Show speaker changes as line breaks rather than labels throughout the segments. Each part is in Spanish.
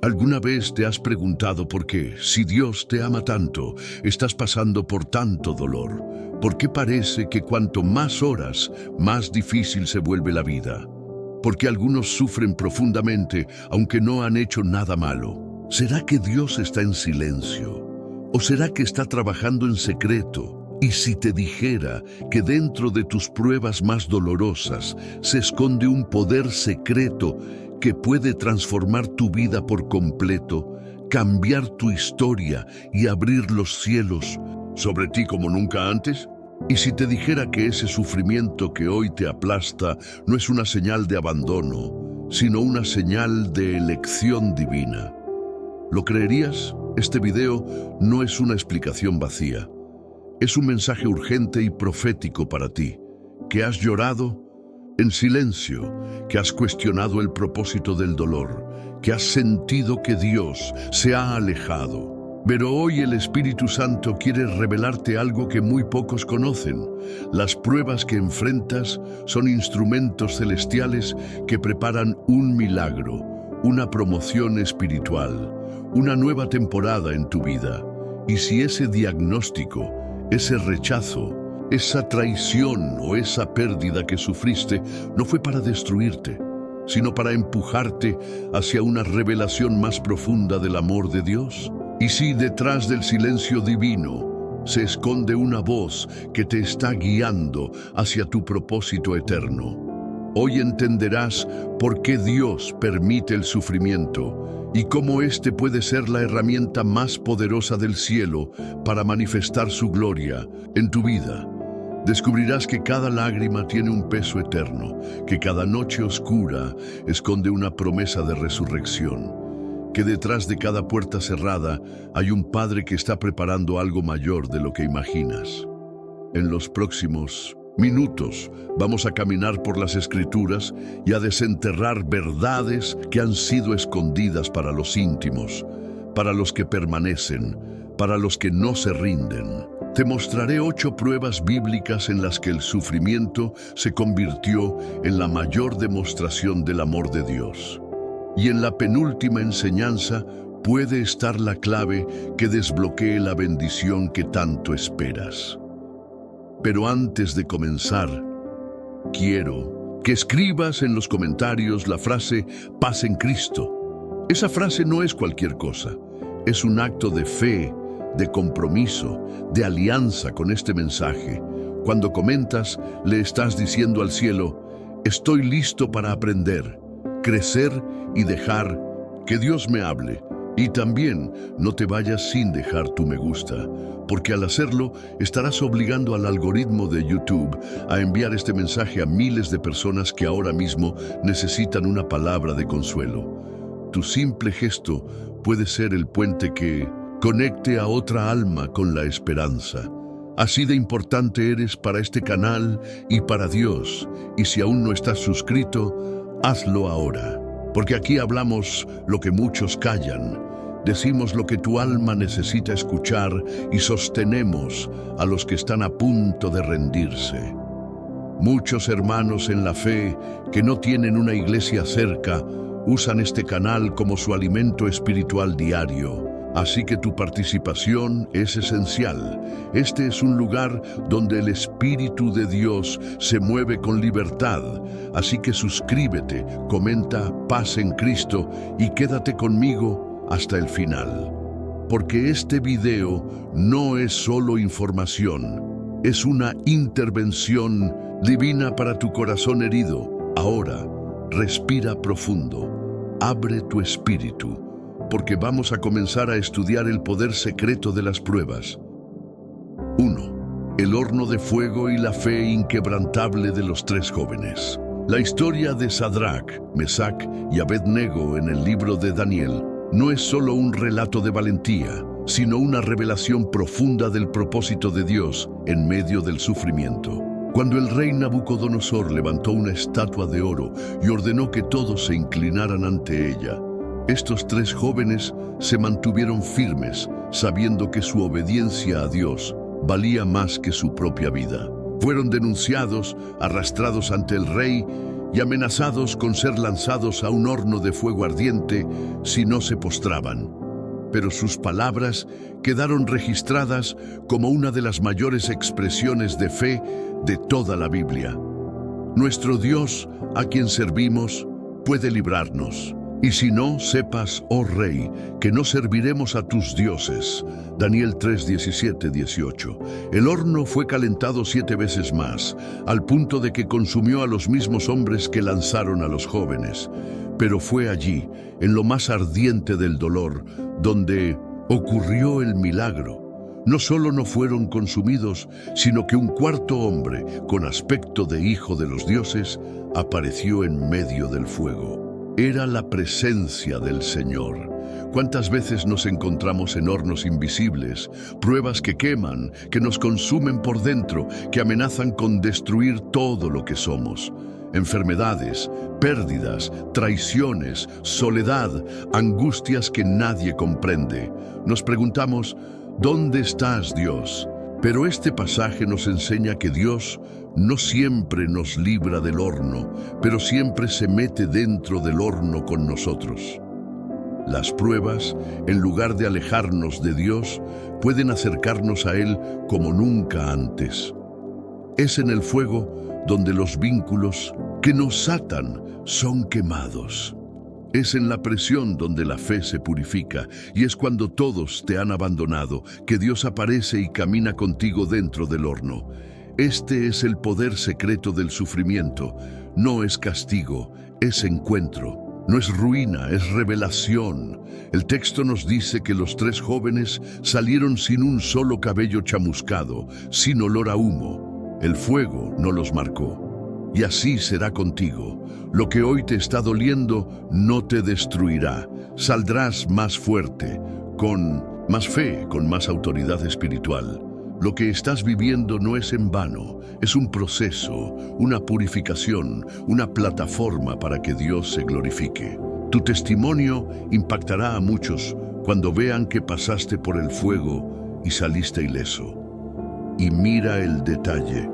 ¿Alguna vez te has preguntado por qué, si Dios te ama tanto, estás pasando por tanto dolor? ¿Por qué parece que cuanto más oras, más difícil se vuelve la vida? ¿Por qué algunos sufren profundamente, aunque no han hecho nada malo? ¿Será que Dios está en silencio? ¿O será que está trabajando en secreto? Y si te dijera que dentro de tus pruebas más dolorosas se esconde un poder secreto que puede transformar tu vida por completo, cambiar tu historia y abrir los cielos sobre ti como nunca antes? ¿Y si te dijera que ese sufrimiento que hoy te aplasta no es una señal de abandono, sino una señal de elección divina? ¿Lo creerías? Este video no es una explicación vacía. Es un mensaje urgente y profético para ti, que has llorado en silencio, que has cuestionado el propósito del dolor, que has sentido que Dios se ha alejado. Pero hoy el Espíritu Santo quiere revelarte algo que muy pocos conocen. Las pruebas que enfrentas son instrumentos celestiales que preparan un milagro, una promoción espiritual, una nueva temporada en tu vida. Y si ese diagnóstico, ese rechazo, esa traición o esa pérdida que sufriste no fue para destruirte, sino para empujarte hacia una revelación más profunda del amor de Dios. Y si detrás del silencio divino se esconde una voz que te está guiando hacia tu propósito eterno, hoy entenderás por qué Dios permite el sufrimiento y cómo éste puede ser la herramienta más poderosa del cielo para manifestar su gloria en tu vida. Descubrirás que cada lágrima tiene un peso eterno, que cada noche oscura esconde una promesa de resurrección, que detrás de cada puerta cerrada hay un Padre que está preparando algo mayor de lo que imaginas. En los próximos minutos vamos a caminar por las Escrituras y a desenterrar verdades que han sido escondidas para los íntimos, para los que permanecen, para los que no se rinden. Te mostraré 8 pruebas bíblicas en las que el sufrimiento se convirtió en la mayor demostración del amor de Dios. Y en la penúltima enseñanza puede estar la clave que desbloquee la bendición que tanto esperas. Pero antes de comenzar, quiero que escribas en los comentarios la frase "paz en Cristo". Esa frase no es cualquier cosa, es un acto de fe, de compromiso, de alianza con este mensaje. Cuando comentas, le estás diciendo al cielo: estoy listo para aprender, crecer y dejar que Dios me hable. Y también no te vayas sin dejar tu me gusta, porque al hacerlo estarás obligando al algoritmo de YouTube a enviar este mensaje a miles de personas que ahora mismo necesitan una palabra de consuelo. Tu simple gesto puede ser el puente que conecte a otra alma con la esperanza. Así de importante eres para este canal y para Dios. Y si aún no estás suscrito, hazlo ahora. Porque aquí hablamos lo que muchos callan. Decimos lo que tu alma necesita escuchar y sostenemos a los que están a punto de rendirse. Muchos hermanos en la fe que no tienen una iglesia cerca usan este canal como su alimento espiritual diario. Así que tu participación es esencial. Este es un lugar donde el Espíritu de Dios se mueve con libertad. Así que suscríbete, comenta "paz en Cristo" y quédate conmigo hasta el final. Porque este video no es solo información, es una intervención divina para tu corazón herido. Ahora, respira profundo, abre tu espíritu, porque vamos a comenzar a estudiar el poder secreto de las pruebas. 1. El horno de fuego y la fe inquebrantable de los 3 jóvenes. La historia de Sadrach, Mesach y Abednego en el libro de Daniel no es solo un relato de valentía, sino una revelación profunda del propósito de Dios en medio del sufrimiento. Cuando el rey Nabucodonosor levantó una estatua de oro y ordenó que todos se inclinaran ante ella, estos 3 jóvenes se mantuvieron firmes, sabiendo que su obediencia a Dios valía más que su propia vida. Fueron denunciados, arrastrados ante el rey y amenazados con ser lanzados a un horno de fuego ardiente si no se postraban. Pero sus palabras quedaron registradas como una de las mayores expresiones de fe de toda la Biblia. Nuestro Dios, a quien servimos, puede librarnos. Y si no, sepas, oh Rey, que no serviremos a tus dioses. Daniel 3, 17, 18. El horno fue calentado 7 veces más, al punto de que consumió a los mismos hombres que lanzaron a los jóvenes. Pero fue allí, en lo más ardiente del dolor, donde ocurrió el milagro. No solo no fueron consumidos, sino que un cuarto hombre, con aspecto de hijo de los dioses, apareció en medio del fuego. Era la presencia del Señor. ¿Cuántas veces nos encontramos en hornos invisibles, pruebas que queman, que nos consumen por dentro, que amenazan con destruir todo lo que somos? Enfermedades, pérdidas, traiciones, soledad, angustias que nadie comprende. Nos preguntamos, ¿dónde estás, Dios? Pero este pasaje nos enseña que Dios no siempre nos libra del horno, pero siempre se mete dentro del horno con nosotros. Las pruebas, en lugar de alejarnos de Dios, pueden acercarnos a Él como nunca antes. Es en el fuego donde los vínculos que nos atan son quemados. Es en la presión donde la fe se purifica, y es cuando todos te han abandonado que Dios aparece y camina contigo dentro del horno. Este es el poder secreto del sufrimiento. No es castigo, es encuentro. No es ruina, es revelación. El texto nos dice que los 3 jóvenes salieron sin un solo cabello chamuscado, sin olor a humo. El fuego no los marcó. Y así será contigo. Lo que hoy te está doliendo no te destruirá. Saldrás más fuerte, con más fe, con más autoridad espiritual. Lo que estás viviendo no es en vano, es un proceso, una purificación, una plataforma para que Dios se glorifique. Tu testimonio impactará a muchos cuando vean que pasaste por el fuego y saliste ileso. Y mira el detalle.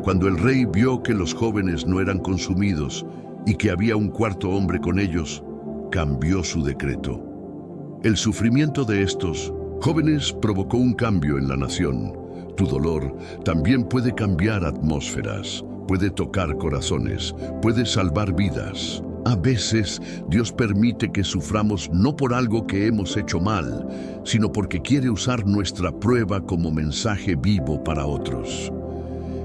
Cuando el rey vio que los jóvenes no eran consumidos y que había un cuarto hombre con ellos, cambió su decreto. El sufrimiento de estos jóvenes provocó un cambio en la nación. Tu dolor también puede cambiar atmósferas, puede tocar corazones, puede salvar vidas. A veces Dios permite que suframos no por algo que hemos hecho mal, sino porque quiere usar nuestra prueba como mensaje vivo para otros.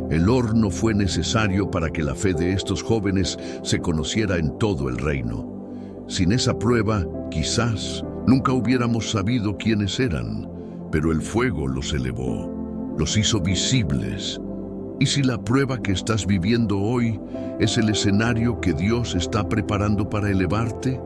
El horno fue necesario para que la fe de estos jóvenes se conociera en todo el reino. Sin esa prueba, quizás nunca hubiéramos sabido quiénes eran, pero el fuego los elevó, los hizo visibles. ¿Y si la prueba que estás viviendo hoy es el escenario que Dios está preparando para elevarte?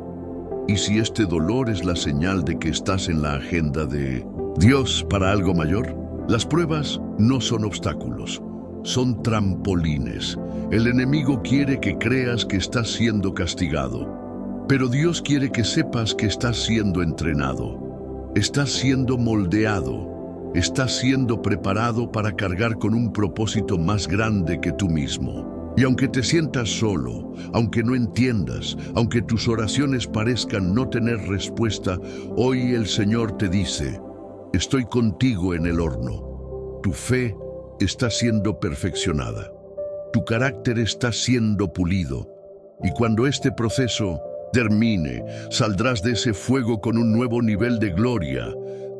¿Y si este dolor es la señal de que estás en la agenda de Dios para algo mayor? Las pruebas no son obstáculos. Son trampolines. El enemigo quiere que creas que estás siendo castigado, pero Dios quiere que sepas que estás siendo entrenado, estás siendo moldeado, estás siendo preparado para cargar con un propósito más grande que tú mismo. Y aunque te sientas solo, aunque no entiendas, aunque tus oraciones parezcan no tener respuesta, hoy el Señor te dice, estoy contigo en el horno. Tu fe está siendo perfeccionada. Tu carácter está siendo pulido. Y cuando este proceso termine, saldrás de ese fuego con un nuevo nivel de gloria,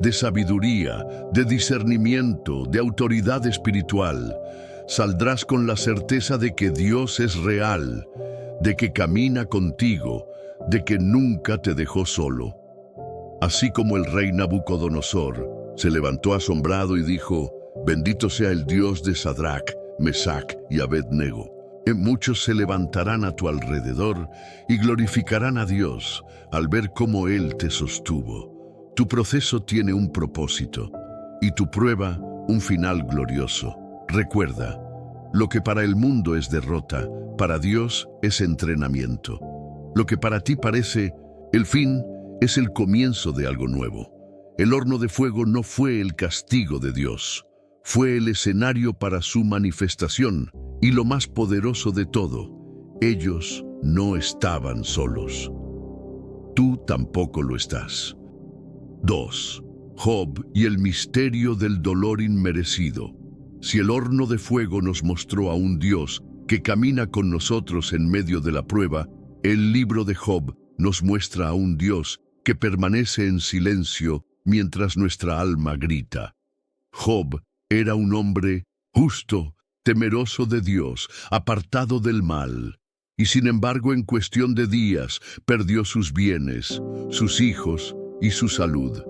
de sabiduría, de discernimiento, de autoridad espiritual. Saldrás con la certeza de que Dios es real, de que camina contigo, de que nunca te dejó solo. Así como el rey Nabucodonosor se levantó asombrado y dijo, bendito sea el Dios de Sadrach, Mesach y Abednego. Muchos se levantarán a tu alrededor y glorificarán a Dios al ver cómo Él te sostuvo. Tu proceso tiene un propósito y tu prueba un final glorioso. Recuerda, lo que para el mundo es derrota, para Dios es entrenamiento. Lo que para ti parece el fin es el comienzo de algo nuevo. El horno de fuego no fue el castigo de Dios. Fue el escenario para su manifestación, y lo más poderoso de todo, Ellos no estaban solos. Tú tampoco lo estás. 2. Job y el misterio del dolor inmerecido. Si el horno de fuego nos mostró a un Dios que camina con nosotros en medio de la prueba, el libro de Job nos muestra a un Dios que permanece en silencio mientras nuestra alma grita. Job era un hombre justo, temeroso de Dios, apartado del mal, y sin embargo en cuestión de días perdió sus bienes, sus hijos y su salud.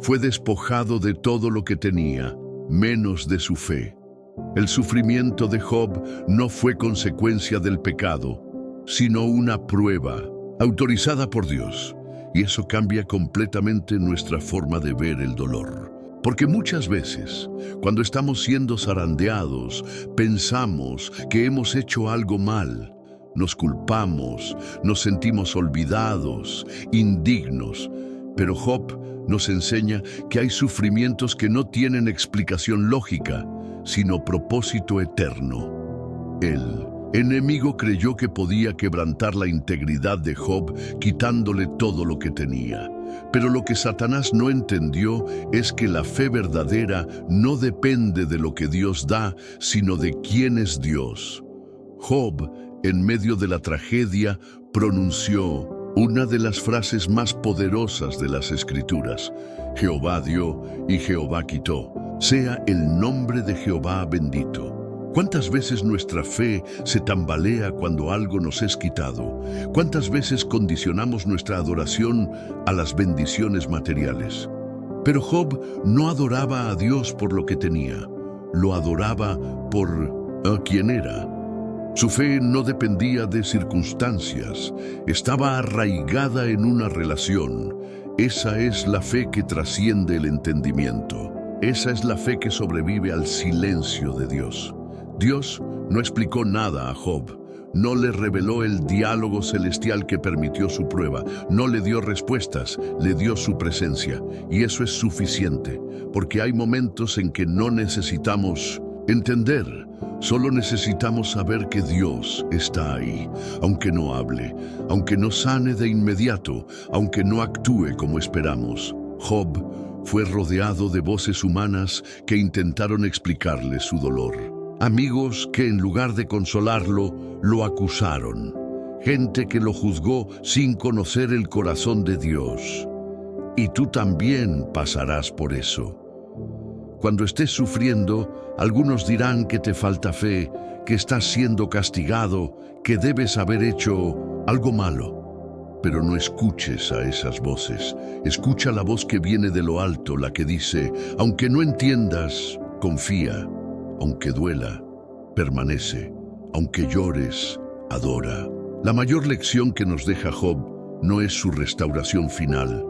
Fue despojado de todo lo que tenía, menos de su fe. El sufrimiento de Job no fue consecuencia del pecado, sino una prueba autorizada por Dios. Y eso cambia completamente nuestra forma de ver el dolor. Porque muchas veces, cuando estamos siendo zarandeados, pensamos que hemos hecho algo mal. Nos culpamos, nos sentimos olvidados, indignos. Pero Job nos enseña que hay sufrimientos que no tienen explicación lógica, sino propósito eterno. El enemigo creyó que podía quebrantar la integridad de Job quitándole todo lo que tenía. Pero lo que Satanás no entendió es que la fe verdadera no depende de lo que Dios da, sino de quién es Dios. Job, en medio de la tragedia, pronunció una de las frases más poderosas de las Escrituras: Jehová dio y Jehová quitó. Sea el nombre de Jehová bendito. ¿Cuántas veces nuestra fe se tambalea cuando algo nos es quitado? ¿Cuántas veces condicionamos nuestra adoración a las bendiciones materiales? Pero Job no adoraba a Dios por lo que tenía, lo adoraba por quien era. Su fe no dependía de circunstancias, estaba arraigada en una relación. Esa es la fe que trasciende el entendimiento. Esa es la fe que sobrevive al silencio de Dios. Dios no explicó nada a Job, no le reveló el diálogo celestial que permitió su prueba, no le dio respuestas, le dio su presencia. Y eso es suficiente, porque hay momentos en que no necesitamos entender, solo necesitamos saber que Dios está ahí, aunque no hable, aunque no sane de inmediato, aunque no actúe como esperamos. Job fue rodeado de voces humanas que intentaron explicarle su dolor. Amigos que en lugar de consolarlo, lo acusaron. Gente que lo juzgó sin conocer el corazón de Dios. Y tú también pasarás por eso. Cuando estés sufriendo, algunos dirán que te falta fe, que estás siendo castigado, que debes haber hecho algo malo. Pero no escuches a esas voces. Escucha la voz que viene de lo alto, la que dice: aunque no entiendas, confía. Aunque duela, permanece. Aunque llores, adora. La mayor lección que nos deja Job no es su restauración final,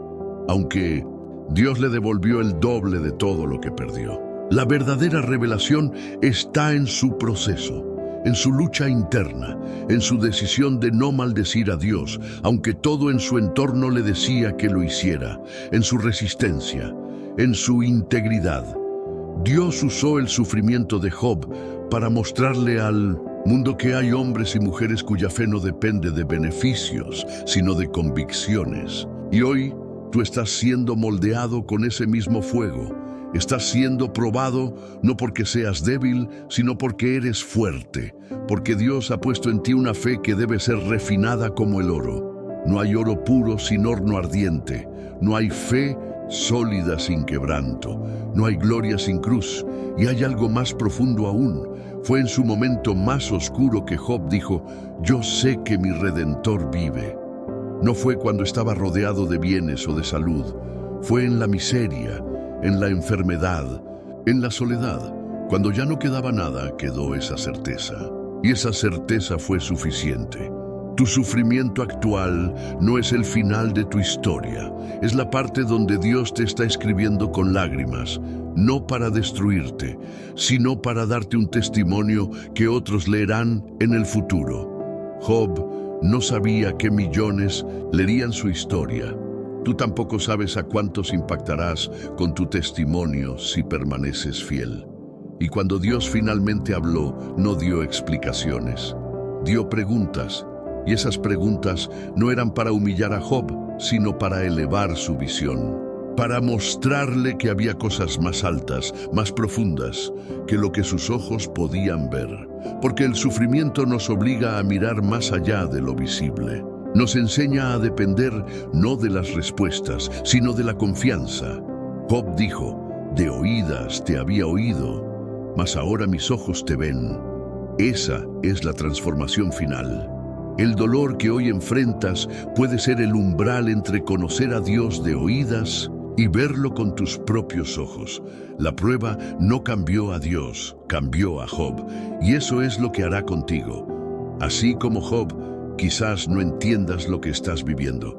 aunque Dios le devolvió el doble de todo lo que perdió. La verdadera revelación está en su proceso, en su lucha interna, en su decisión de no maldecir a Dios, aunque todo en su entorno le decía que lo hiciera, en su resistencia, en su integridad. Dios usó el sufrimiento de Job para mostrarle al mundo que hay hombres y mujeres cuya fe no depende de beneficios, sino de convicciones. Y hoy tú estás siendo moldeado con ese mismo fuego. Estás siendo probado no porque seas débil, sino porque eres fuerte, porque Dios ha puesto en ti una fe que debe ser refinada como el oro. No hay oro puro sin horno ardiente, no hay fe sólida sin quebranto, no hay gloria sin cruz, y hay algo más profundo aún. Fue en su momento más oscuro que Job dijo: yo sé que mi Redentor vive. No fue cuando estaba rodeado de bienes o de salud, fue en la miseria, en la enfermedad, en la soledad. Cuando ya no quedaba nada, quedó esa certeza, y esa certeza fue suficiente. Tu sufrimiento actual no es el final de tu historia, es la parte donde Dios te está escribiendo con lágrimas, no para destruirte, sino para darte un testimonio que otros leerán en el futuro. Job no sabía que millones leerían su historia. Tú tampoco sabes a cuántos impactarás con tu testimonio si permaneces fiel. Y cuando Dios finalmente habló, no dio explicaciones. dio preguntas, y esas preguntas no eran para humillar a Job, sino para elevar su visión, para mostrarle que había cosas más altas, más profundas, que lo que sus ojos podían ver. Porque el sufrimiento nos obliga a mirar más allá de lo visible. Nos enseña a depender no de las respuestas, sino de la confianza. Job dijo: de oídas te había oído, mas ahora mis ojos te ven. Esa es la transformación final. El dolor que hoy enfrentas puede ser el umbral entre conocer a Dios de oídas y verlo con tus propios ojos. La prueba no cambió a Dios, cambió a Job, y eso es lo que hará contigo. Así como Job, quizás no entiendas lo que estás viviendo,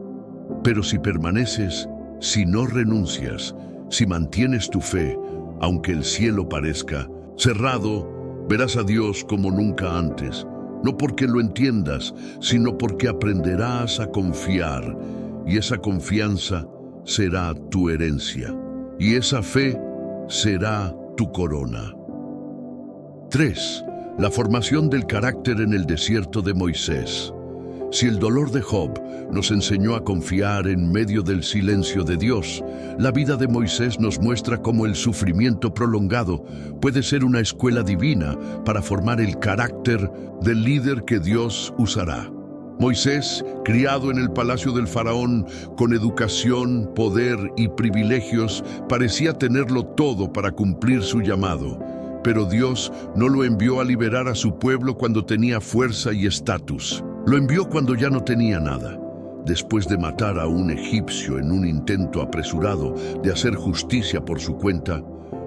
pero si permaneces, si no renuncias, si mantienes tu fe, aunque el cielo parezca cerrado, verás a Dios como nunca antes. No porque lo entiendas, sino porque aprenderás a confiar, y esa confianza será tu herencia, y esa fe será tu corona. 3. La formación del carácter en el desierto de Moisés. Si el dolor de Job nos enseñó a confiar en medio del silencio de Dios, la vida de Moisés nos muestra cómo el sufrimiento prolongado puede ser una escuela divina para formar el carácter del líder que Dios usará. Moisés, criado en el palacio del faraón, con educación, poder y privilegios, parecía tenerlo todo para cumplir su llamado. Pero Dios no lo envió a liberar a su pueblo cuando tenía fuerza y estatus. Lo envió cuando ya no tenía nada. Después de matar a un egipcio en un intento apresurado de hacer justicia por su cuenta,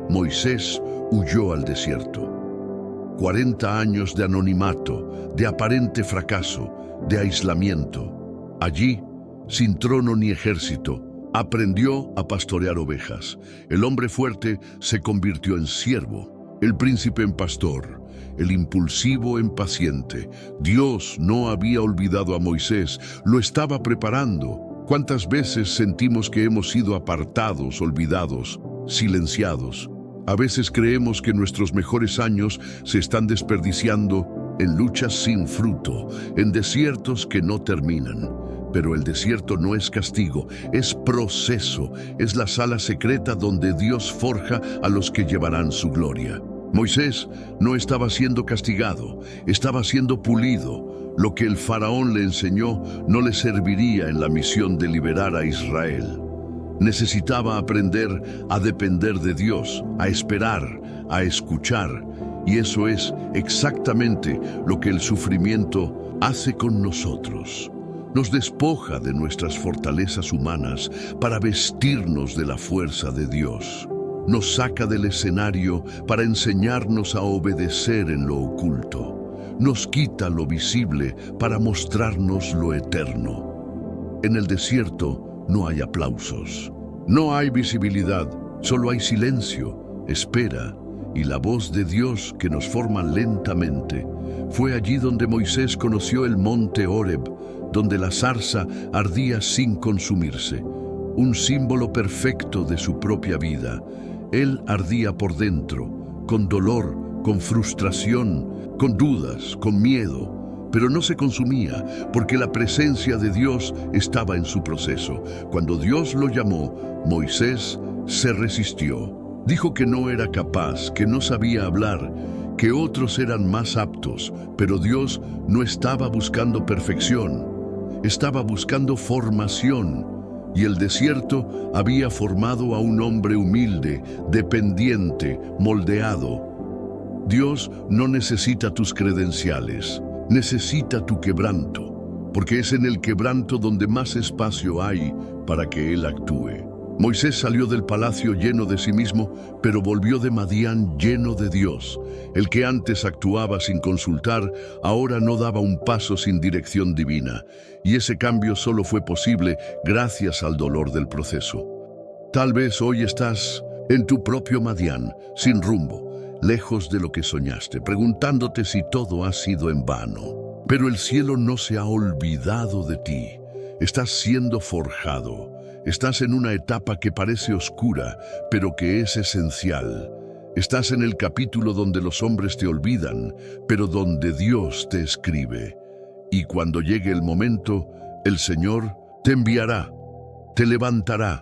Moisés huyó al desierto. 40 años de anonimato, de aparente fracaso, de aislamiento. Allí, sin trono ni ejército, aprendió a pastorear ovejas. El hombre fuerte se convirtió en siervo, el príncipe en pastor, el impulsivo en paciente. Dios no había olvidado a Moisés, lo estaba preparando. ¿Cuántas veces sentimos que hemos sido apartados, olvidados, silenciados? A veces creemos que nuestros mejores años se están desperdiciando en luchas sin fruto, en desiertos que no terminan. Pero el desierto no es castigo, es proceso, es la sala secreta donde Dios forja a los que llevarán su gloria. Moisés no estaba siendo castigado, estaba siendo pulido. Lo que el faraón le enseñó no le serviría en la misión de liberar a Israel. Necesitaba aprender a depender de Dios, a esperar, a escuchar. Y eso es exactamente lo que el sufrimiento hace con nosotros. Nos despoja de nuestras fortalezas humanas para vestirnos de la fuerza de Dios. Nos saca del escenario para enseñarnos a obedecer en lo oculto. Nos quita lo visible para mostrarnos lo eterno. En el desierto no hay aplausos, no hay visibilidad, solo hay silencio, espera y la voz de Dios que nos forma lentamente. Fue allí donde Moisés conoció el monte Horeb, donde la zarza ardía sin consumirse, un símbolo perfecto de su propia vida. Él ardía por dentro, con dolor, con frustración, con dudas, con miedo, pero no se consumía porque la presencia de Dios estaba en su proceso. Cuando Dios lo llamó, Moisés se resistió. Dijo que no era capaz, que no sabía hablar, que otros eran más aptos, pero Dios no estaba buscando perfección, estaba buscando formación. Y el desierto había formado a un hombre humilde, dependiente, moldeado. Dios no necesita tus credenciales, necesita tu quebranto, porque es en el quebranto donde más espacio hay para que Él actúe. Moisés salió del palacio lleno de sí mismo, pero volvió de Madián lleno de Dios. El que antes actuaba sin consultar, ahora no daba un paso sin dirección divina. Y ese cambio solo fue posible gracias al dolor del proceso. Tal vez hoy estás en tu propio Madián, sin rumbo, lejos de lo que soñaste, preguntándote si todo ha sido en vano. Pero el cielo no se ha olvidado de ti. Estás siendo forjado. Estás en una etapa que parece oscura, pero que es esencial. Estás en el capítulo donde los hombres te olvidan, pero donde Dios te escribe. Y cuando llegue el momento, el Señor te enviará, te levantará,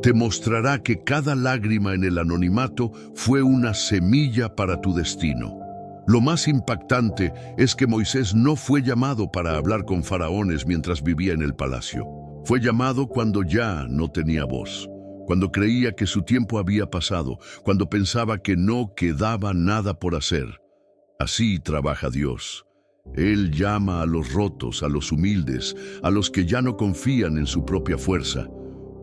te mostrará que cada lágrima en el anonimato fue una semilla para tu destino. Lo más impactante es que Moisés no fue llamado para hablar con faraones mientras vivía en el palacio. Fue llamado cuando ya no tenía voz, cuando creía que su tiempo había pasado, cuando pensaba que no quedaba nada por hacer. Así trabaja Dios. Él llama a los rotos, a los humildes, a los que ya no confían en su propia fuerza,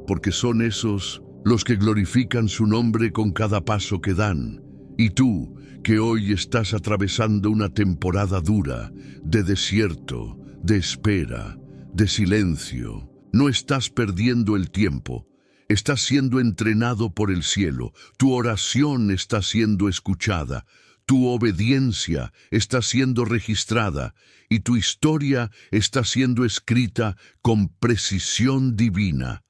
porque son esos los que glorifican su nombre con cada paso que dan. Y tú, que hoy estás atravesando una temporada dura, de desierto, de espera, de silencio, no estás perdiendo el tiempo. Estás siendo entrenado por el cielo, tu oración está siendo escuchada, tu obediencia está siendo registrada y tu historia está siendo escrita con precisión divina.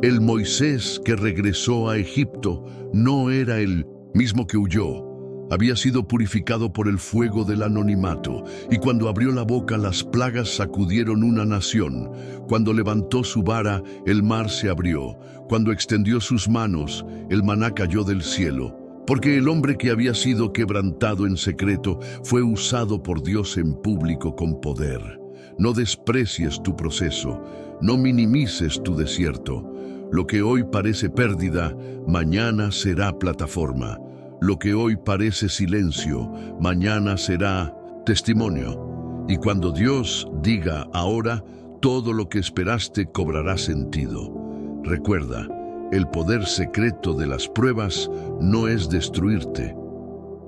El Moisés que regresó a Egipto no era el mismo que huyó. Había sido purificado por el fuego del anonimato, y cuando abrió la boca las plagas sacudieron una nación. Cuando levantó su vara, el mar se abrió. Cuando extendió sus manos, el maná cayó del cielo. Porque el hombre que había sido quebrantado en secreto fue usado por Dios en público con poder. No desprecies tu proceso, no minimices tu desierto. Lo que hoy parece pérdida, mañana será plataforma. Lo que hoy parece silencio, mañana será testimonio. Y cuando Dios diga ahora, todo lo que esperaste cobrará sentido. Recuerda, el poder secreto de las pruebas no es destruirte,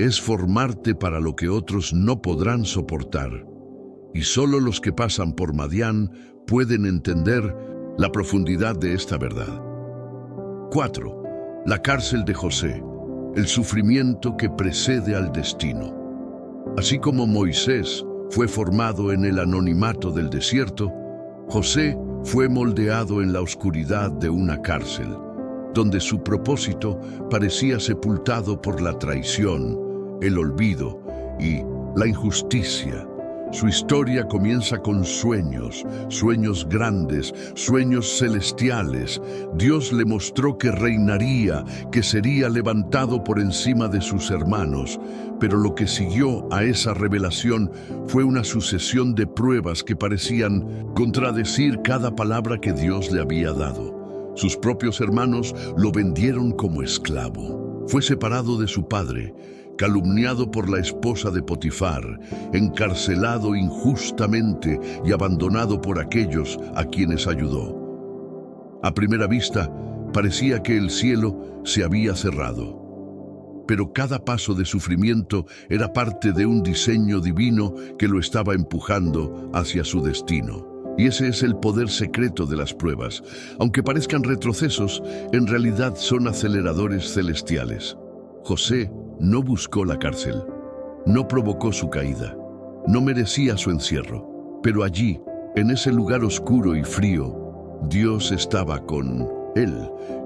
es formarte para lo que otros no podrán soportar. Y solo los que pasan por Madián pueden entender la profundidad de esta verdad. 4. La cárcel de José. El sufrimiento que precede al destino. Así como Moisés fue formado en el anonimato del desierto, José fue moldeado en la oscuridad de una cárcel, donde su propósito parecía sepultado por la traición, el olvido y la injusticia. Su historia comienza con sueños grandes, sueños celestiales. Dios le mostró que reinaría, que sería levantado por encima de sus hermanos. Pero lo que siguió a esa revelación fue una sucesión de pruebas que parecían contradecir cada palabra que Dios le había dado. Sus propios hermanos lo vendieron como esclavo. Fue separado de su padre, calumniado por la esposa de Potifar, encarcelado injustamente y abandonado por aquellos a quienes ayudó. A primera vista, parecía que el cielo se había cerrado. Pero cada paso de sufrimiento era parte de un diseño divino que lo estaba empujando hacia su destino. Y ese es el poder secreto de las pruebas. Aunque parezcan retrocesos, en realidad son aceleradores celestiales. José no buscó la cárcel, no provocó su caída, no merecía su encierro, pero allí, en ese lugar oscuro y frío, Dios estaba con él.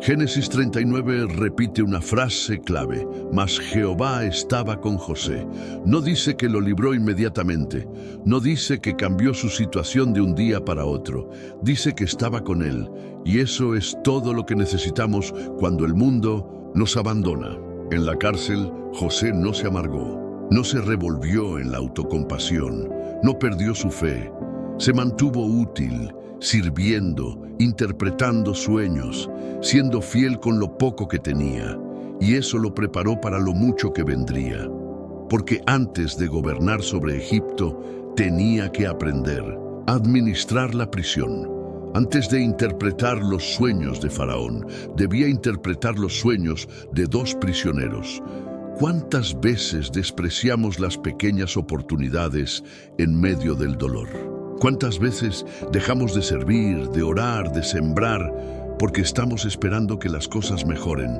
Génesis 39 repite una frase clave: mas Jehová estaba con José. No dice que lo libró inmediatamente, no dice que cambió su situación de un día para otro, dice que estaba con él, y eso es todo lo que necesitamos cuando el mundo nos abandona. En la cárcel, José no se amargó, no se revolvió en la autocompasión, no perdió su fe, se mantuvo útil, sirviendo, interpretando sueños, siendo fiel con lo poco que tenía, y eso lo preparó para lo mucho que vendría. Porque antes de gobernar sobre Egipto, tenía que aprender a administrar la prisión. Antes de interpretar los sueños de Faraón, debía interpretar los sueños de 2 prisioneros. ¿Cuántas veces despreciamos las pequeñas oportunidades en medio del dolor? ¿Cuántas veces dejamos de servir, de orar, de sembrar, porque estamos esperando que las cosas mejoren?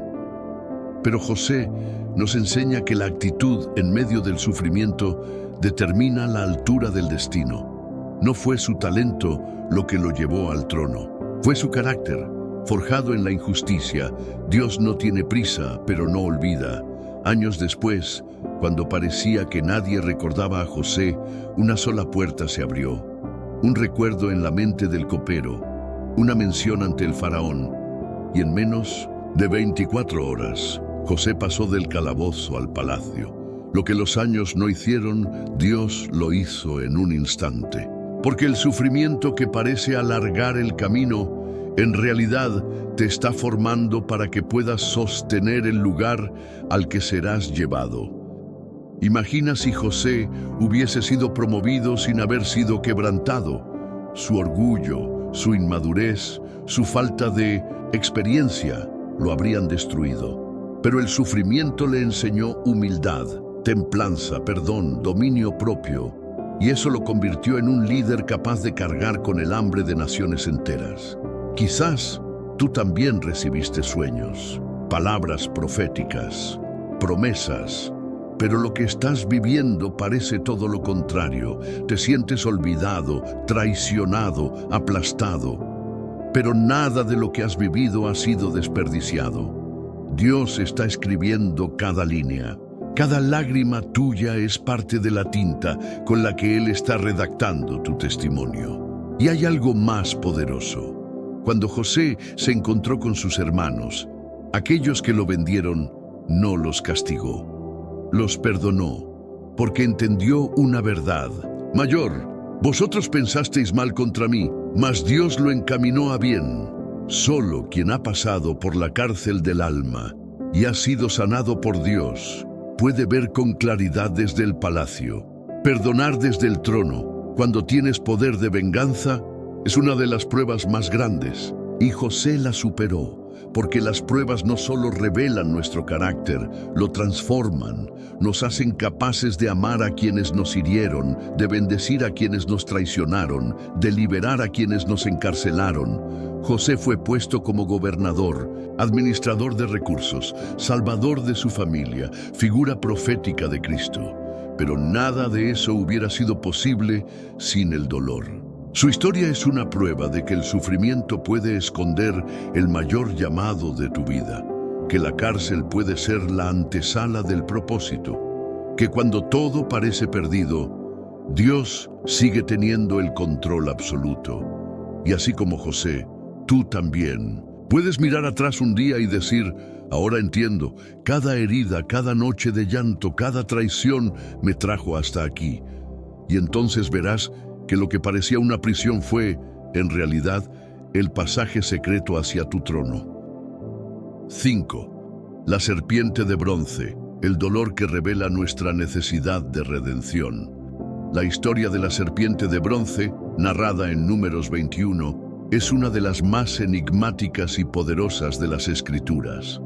Pero José nos enseña que la actitud en medio del sufrimiento determina la altura del destino. No fue su talento lo que lo llevó al trono, fue su carácter, forjado en la injusticia. Dios no tiene prisa, pero no olvida. Años después, cuando parecía que nadie recordaba a José, una sola puerta se abrió. Un recuerdo en la mente del copero, una mención ante el faraón, y en menos de 24 horas, José pasó del calabozo al palacio. Lo que los años no hicieron, Dios lo hizo en un instante. Porque el sufrimiento que parece alargar el camino, en realidad te está formando para que puedas sostener el lugar al que serás llevado. Imagina si José hubiese sido promovido sin haber sido quebrantado. Su orgullo, su inmadurez, su falta de experiencia lo habrían destruido. Pero el sufrimiento le enseñó humildad, templanza, perdón, dominio propio, y eso lo convirtió en un líder capaz de cargar con el hambre de naciones enteras. Quizás tú también recibiste sueños, palabras proféticas, promesas, pero lo que estás viviendo parece todo lo contrario. Te sientes olvidado, traicionado, aplastado. Pero nada de lo que has vivido ha sido desperdiciado. Dios está escribiendo cada línea. Cada lágrima tuya es parte de la tinta con la que Él está redactando tu testimonio. Y hay algo más poderoso. Cuando José se encontró con sus hermanos, aquellos que lo vendieron no los castigó. Los perdonó, porque entendió una verdad mayor. Vosotros pensasteis mal contra mí, mas Dios lo encaminó a bien. Solo quien ha pasado por la cárcel del alma y ha sido sanado por Dios puede ver con claridad desde el palacio. Perdonar desde el trono, cuando tienes poder de venganza, es una de las pruebas más grandes. Y José la superó, porque las pruebas no solo revelan nuestro carácter, lo transforman, nos hacen capaces de amar a quienes nos hirieron, de bendecir a quienes nos traicionaron, de liberar a quienes nos encarcelaron. José fue puesto como gobernador, administrador de recursos, salvador de su familia, figura profética de Cristo. Pero nada de eso hubiera sido posible sin el dolor. Su historia es una prueba de que el sufrimiento puede esconder el mayor llamado de tu vida, que la cárcel puede ser la antesala del propósito, que cuando todo parece perdido, Dios sigue teniendo el control absoluto. Y así como José, tú también puedes mirar atrás un día y decir: ahora entiendo, cada herida, cada noche de llanto, cada traición me trajo hasta aquí. Y entonces verás que lo que parecía una prisión fue, en realidad, el pasaje secreto hacia tu trono. 5. La serpiente de bronce, el dolor que revela nuestra necesidad de redención. La historia de la serpiente de bronce, narrada en Números 21, es una de las más enigmáticas y poderosas de las Escrituras.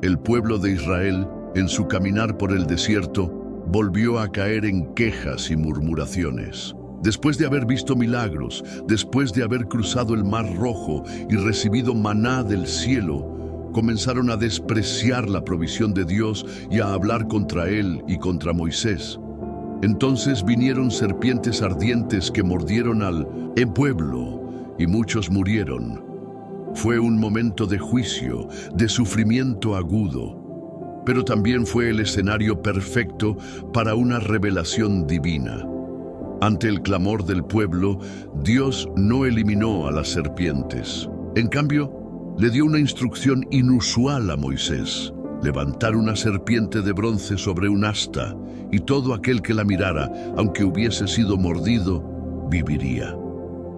El pueblo de Israel, en su caminar por el desierto, volvió a caer en quejas y murmuraciones. Después de haber visto milagros, después de haber cruzado el Mar Rojo y recibido maná del cielo, comenzaron a despreciar la provisión de Dios y a hablar contra Él y contra Moisés. Entonces vinieron serpientes ardientes que mordieron al pueblo y muchos murieron. Fue un momento de juicio, de sufrimiento agudo, pero también fue el escenario perfecto para una revelación divina. Ante el clamor del pueblo, Dios no eliminó a las serpientes. En cambio, le dio una instrucción inusual a Moisés: levantar una serpiente de bronce sobre un asta, y todo aquel que la mirara, aunque hubiese sido mordido, viviría.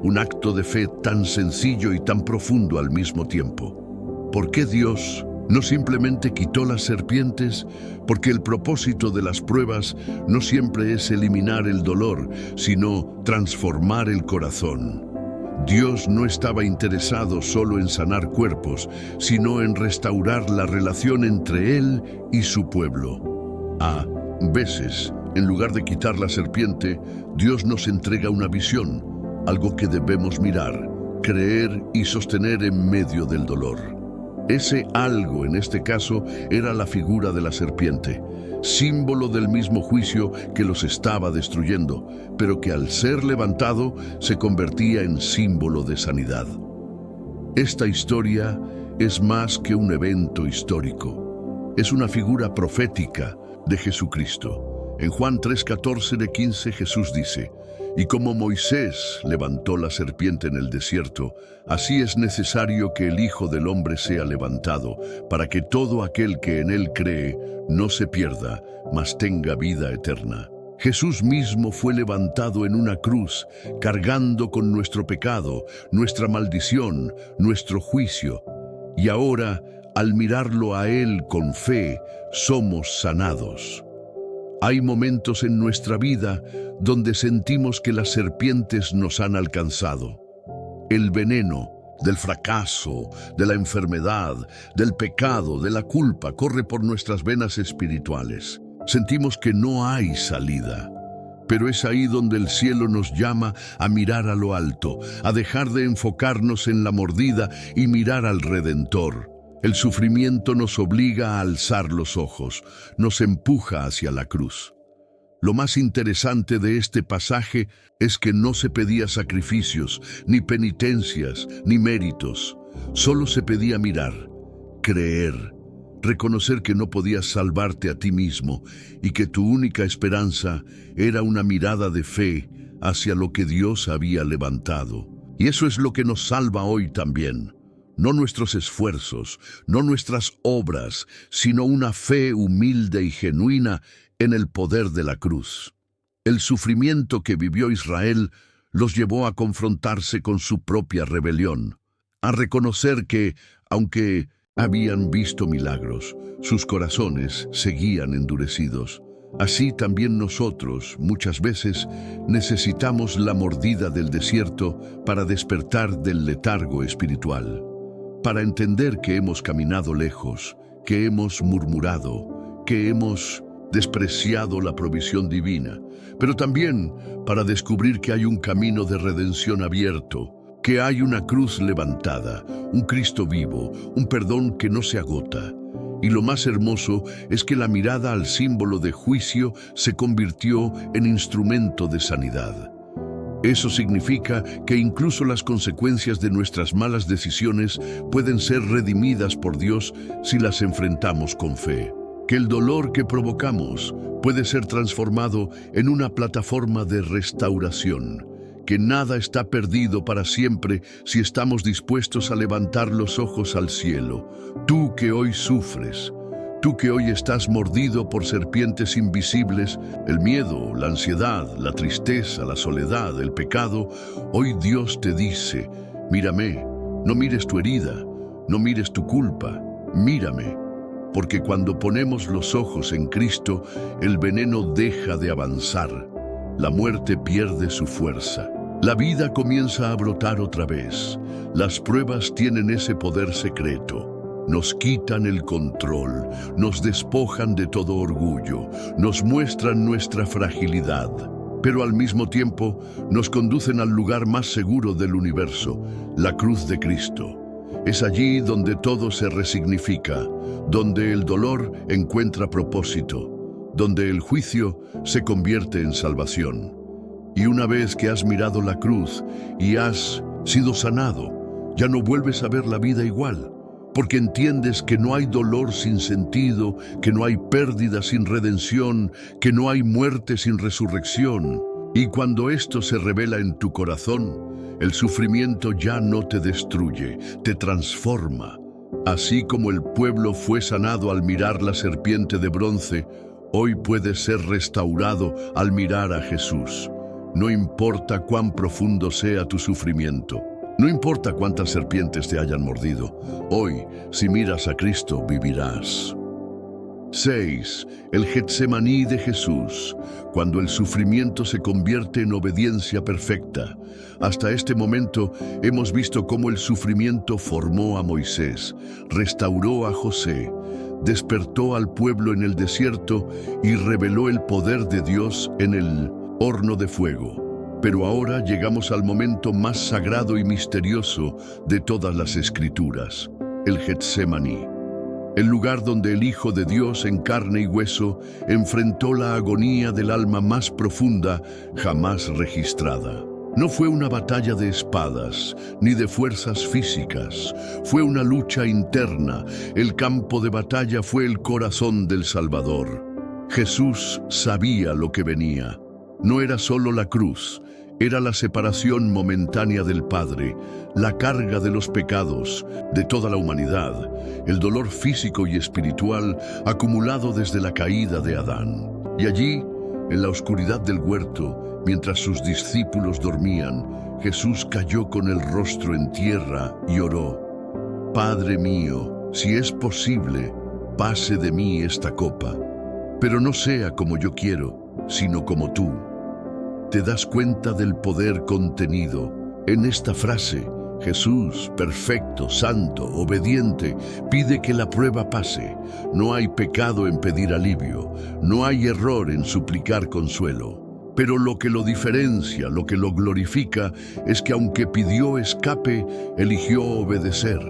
Un acto de fe tan sencillo y tan profundo al mismo tiempo. ¿Por qué Dios no simplemente quitó las serpientes? Porque el propósito de las pruebas no siempre es eliminar el dolor, sino transformar el corazón. Dios no estaba interesado solo en sanar cuerpos, sino en restaurar la relación entre Él y su pueblo. A veces, en lugar de quitar la serpiente, Dios nos entrega una visión, algo que debemos mirar, creer y sostener en medio del dolor. Ese algo, en este caso, era la figura de la serpiente, símbolo del mismo juicio que los estaba destruyendo, pero que al ser levantado se convertía en símbolo de sanidad. Esta historia es más que un evento histórico. es una figura profética de Jesucristo. En Juan 3:14-15 Jesús dice: y como Moisés levantó la serpiente en el desierto, así es necesario que el Hijo del Hombre sea levantado, para que todo aquel que en él cree no se pierda, mas tenga vida eterna. Jesús mismo fue levantado en una cruz, cargando con nuestro pecado, nuestra maldición, nuestro juicio. Y ahora, al mirarlo a Él con fe, somos sanados. Hay momentos en nuestra vida donde sentimos que las serpientes nos han alcanzado. El veneno del fracaso, de la enfermedad, del pecado, de la culpa corre por nuestras venas espirituales. Sentimos que no hay salida. Pero es ahí donde el cielo nos llama a mirar a lo alto, a dejar de enfocarnos en la mordida y mirar al Redentor. El sufrimiento nos obliga a alzar los ojos, nos empuja hacia la cruz. Lo más interesante de este pasaje es que no se pedía sacrificios, ni penitencias, ni méritos. Solo se pedía mirar, creer, reconocer que no podías salvarte a ti mismo y que tu única esperanza era una mirada de fe hacia lo que Dios había levantado. Y eso es lo que nos salva hoy también. No nuestros esfuerzos, no nuestras obras, sino una fe humilde y genuina en el poder de la cruz. El sufrimiento que vivió Israel los llevó a confrontarse con su propia rebelión, a reconocer que, aunque habían visto milagros, sus corazones seguían endurecidos. Así también nosotros, muchas veces, necesitamos la mordida del desierto para despertar del letargo espiritual, para entender que hemos caminado lejos, que hemos murmurado, que hemos despreciado la provisión divina, pero también para descubrir que hay un camino de redención abierto, que hay una cruz levantada, un Cristo vivo, un perdón que no se agota. Y lo más hermoso es que la mirada al símbolo de juicio se convirtió en instrumento de sanidad. Eso significa que incluso las consecuencias de nuestras malas decisiones pueden ser redimidas por Dios si las enfrentamos con fe. Que el dolor que provocamos puede ser transformado en una plataforma de restauración. Que nada está perdido para siempre si estamos dispuestos a levantar los ojos al cielo. Tú que hoy sufres, tú que hoy estás mordido por serpientes invisibles, el miedo, la ansiedad, la tristeza, la soledad, el pecado, hoy Dios te dice: mírame, no mires tu herida, no mires tu culpa, mírame. Porque cuando ponemos los ojos en Cristo, el veneno deja de avanzar. La muerte pierde su fuerza. La vida comienza a brotar otra vez. Las pruebas tienen ese poder secreto. Nos quitan el control, nos despojan de todo orgullo, nos muestran nuestra fragilidad, pero al mismo tiempo nos conducen al lugar más seguro del universo, la cruz de Cristo. Es allí donde todo se resignifica, donde el dolor encuentra propósito, donde el juicio se convierte en salvación. Y una vez que has mirado la cruz y has sido sanado, ya no vuelves a ver la vida igual, porque entiendes que no hay dolor sin sentido, que no hay pérdida sin redención, que no hay muerte sin resurrección. Y cuando esto se revela en tu corazón, el sufrimiento ya no te destruye, te transforma. Así como el pueblo fue sanado al mirar la serpiente de bronce, hoy puedes ser restaurado al mirar a Jesús. No importa cuán profundo sea tu sufrimiento, no importa cuántas serpientes te hayan mordido, hoy, si miras a Cristo, vivirás. 6. El Getsemaní de Jesús, cuando el sufrimiento se convierte en obediencia perfecta. Hasta este momento hemos visto cómo el sufrimiento formó a Moisés, restauró a José, despertó al pueblo en el desierto y reveló el poder de Dios en el horno de fuego. Pero ahora llegamos al momento más sagrado y misterioso de todas las Escrituras, el Getsemaní. El lugar donde el Hijo de Dios en carne y hueso enfrentó la agonía del alma más profunda jamás registrada. No fue una batalla de espadas, ni de fuerzas físicas. Fue una lucha interna. El campo de batalla fue el corazón del Salvador. Jesús sabía lo que venía. No era solo la cruz, era la separación momentánea del Padre, la carga de los pecados de toda la humanidad, el dolor físico y espiritual acumulado desde la caída de Adán. Y allí, en la oscuridad del huerto, mientras sus discípulos dormían, Jesús cayó con el rostro en tierra y oró: Padre mío, si es posible, pase de mí esta copa, pero no sea como yo quiero, sino como tú. ¿Te das cuenta del poder contenido en esta frase? Jesús, perfecto, santo, obediente, pide que la prueba pase. No hay pecado en pedir alivio, no hay error en suplicar consuelo. Pero lo que lo diferencia, lo que lo glorifica, es que aunque pidió escape, eligió obedecer.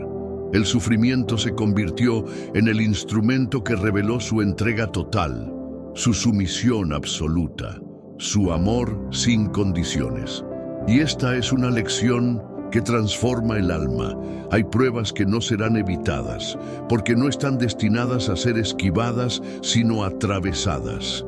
El sufrimiento se convirtió en el instrumento que reveló su entrega total, su sumisión absoluta, su amor sin condiciones. Y esta es una lección que transforma el alma. Hay pruebas que no serán evitadas, porque no están destinadas a ser esquivadas, sino atravesadas.